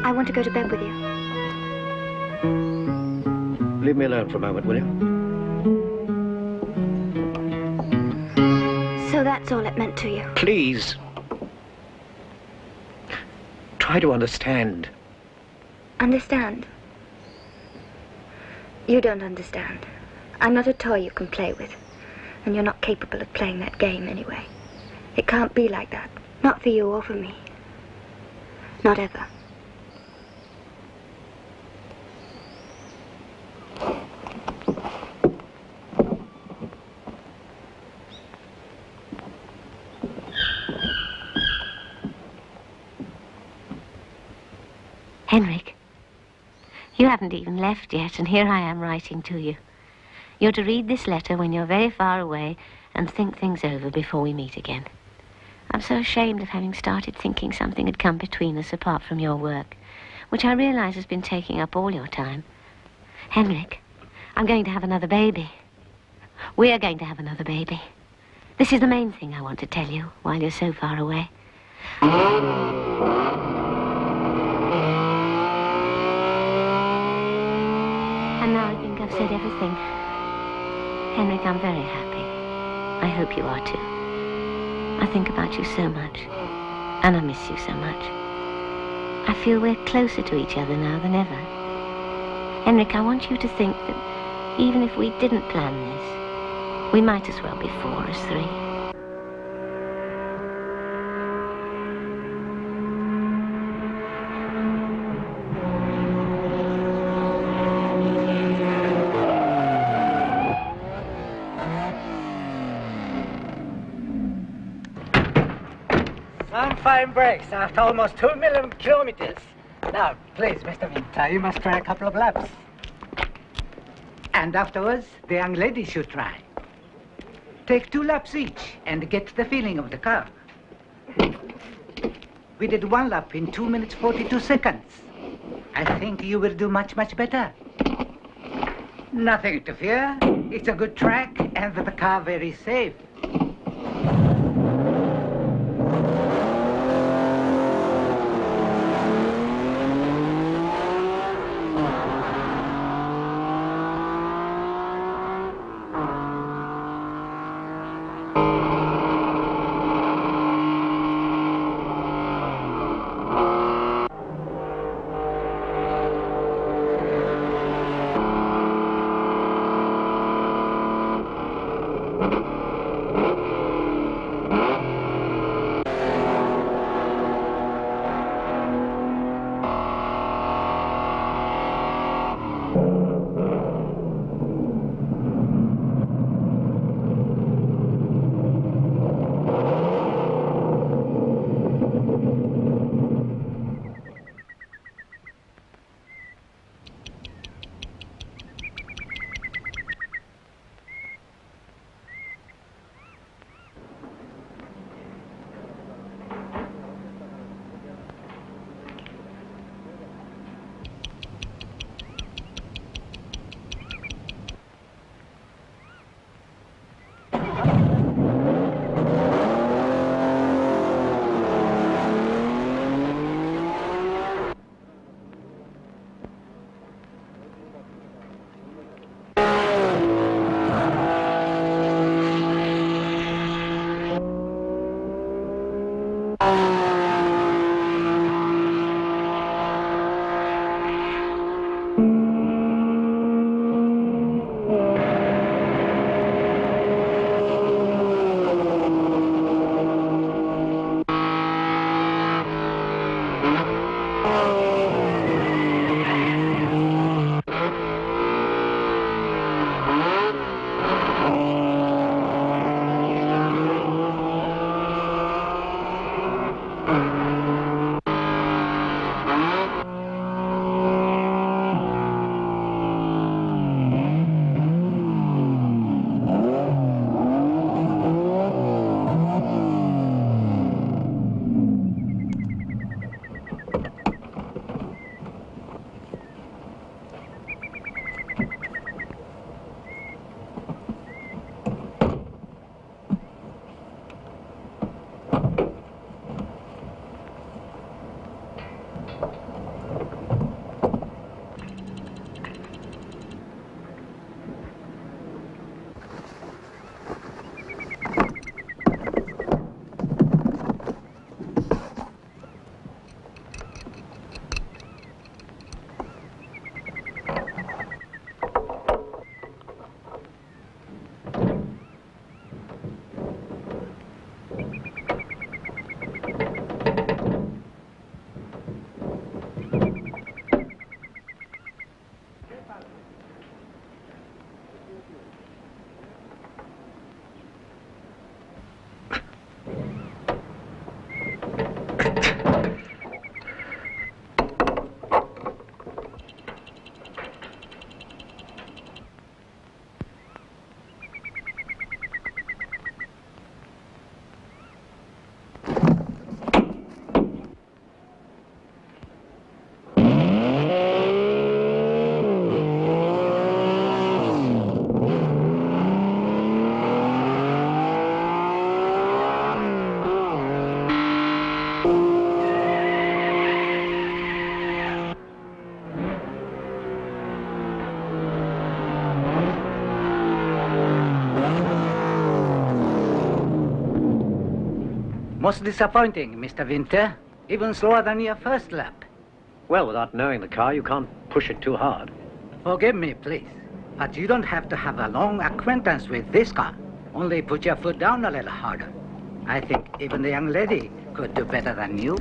[SPEAKER 5] I want to go to bed with you.
[SPEAKER 8] Leave me alone for a moment, will you?
[SPEAKER 5] So that's all it meant to you.
[SPEAKER 8] Please. Try to understand.
[SPEAKER 5] Understand? You don't understand. I'm not a toy you can play with. And you're not capable of playing that game anyway. It can't be like that. Not for you or for me. Not ever.
[SPEAKER 10] Henrik, you haven't even left yet, and here I am writing to you. You're to read this letter when you're very far away and think things over before we meet again. I'm so ashamed of having started thinking something had come between us apart from your work, which I realize has been taking up all your time. Henrik, I'm going to have another baby. We're going to have another baby. This is the main thing I want to tell you while you're so far away. And now I think I've said everything. Henrik, I'm very happy. I hope you are too. I think about you so much, and I miss you so much. I feel we're closer to each other now than ever. Henrik, I want you to think that even if we didn't plan this, we might as well be 4 as 3.
[SPEAKER 2] Some fine breaks after almost 2 million kilometers. Now, please, Mr. Winter, you must try a couple of laps. And afterwards, the young lady should try. Take 2 laps each and get the feeling of the car. We did 1 lap in 2 minutes 42 seconds. I think you will do much, much better. Nothing to fear. It's a good track and the car very safe. Most disappointing, Mr. Winter. Even slower than your first lap.
[SPEAKER 4] Well, without knowing the car, you can't push it too hard.
[SPEAKER 2] Forgive me, please. But you don't have to have a long acquaintance with this car. Only put your foot down a little harder. I think even the young lady could do better than you.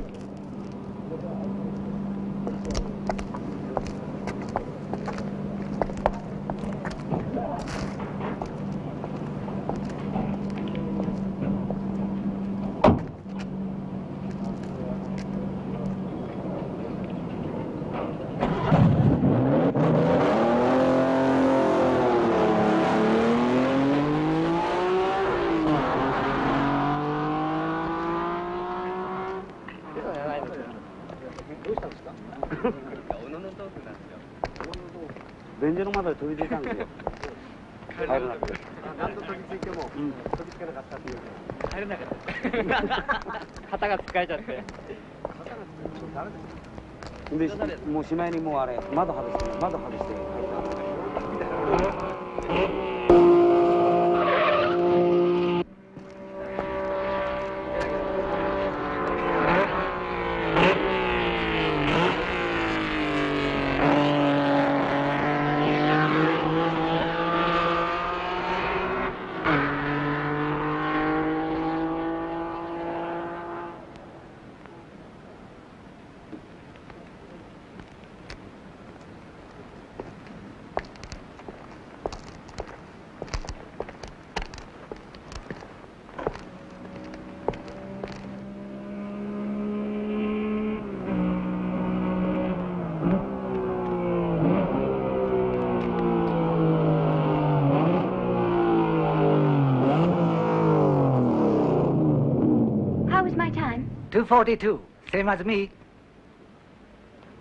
[SPEAKER 5] How was my time?
[SPEAKER 2] 2:42, same as me.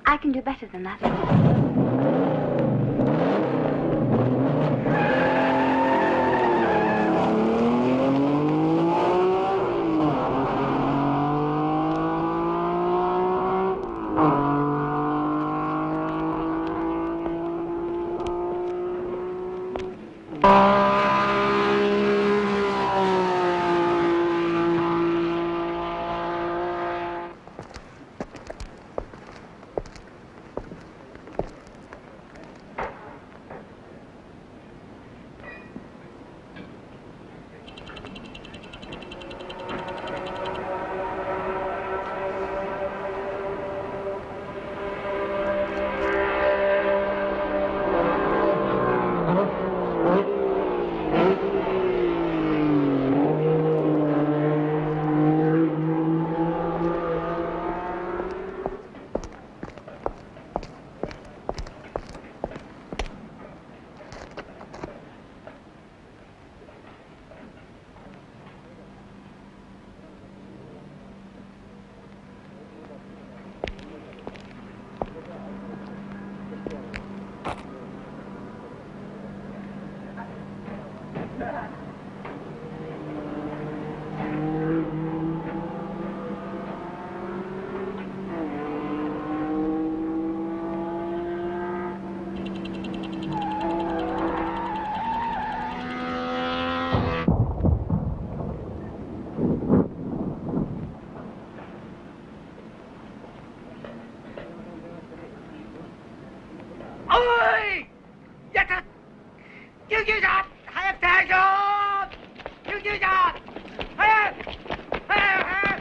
[SPEAKER 5] I can do better than that.
[SPEAKER 2] Oi! Yakın! Yürüyeceğiz! Hayır tercih! Yürüyeceğiz! Hayır! Hayır! Hayır!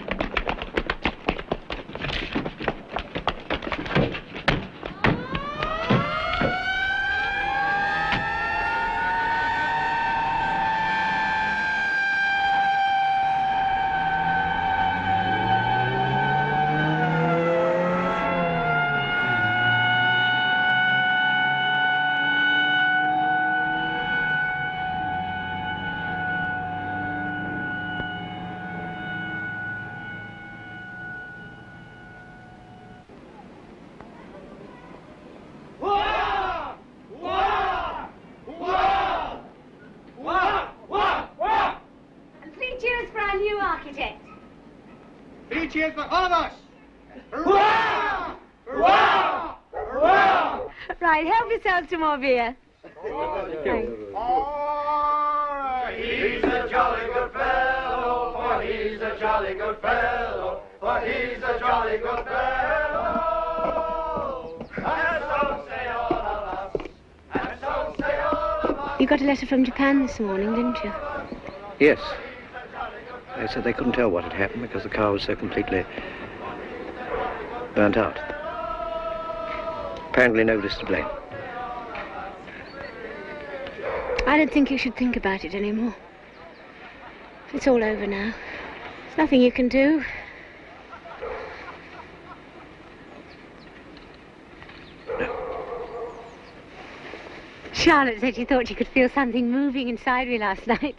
[SPEAKER 11] And 3 cheers for our new architect.
[SPEAKER 19] 3 cheers for all of us!
[SPEAKER 11] Right, help yourselves to more beer.
[SPEAKER 19] He's a jolly good fellow, for he's a a jolly good fellow, for he's a jolly good fellow. And so say all of us, and so say all of us.
[SPEAKER 11] You got a letter from Japan this morning, didn't you?
[SPEAKER 4] Yes. They said they couldn't tell what had happened because the car was so completely burnt out. Apparently nobody's to blame.
[SPEAKER 11] I don't think you should think about it anymore. It's all over now. There's nothing you can do. Charlotte said she thought she could feel something moving inside me last night.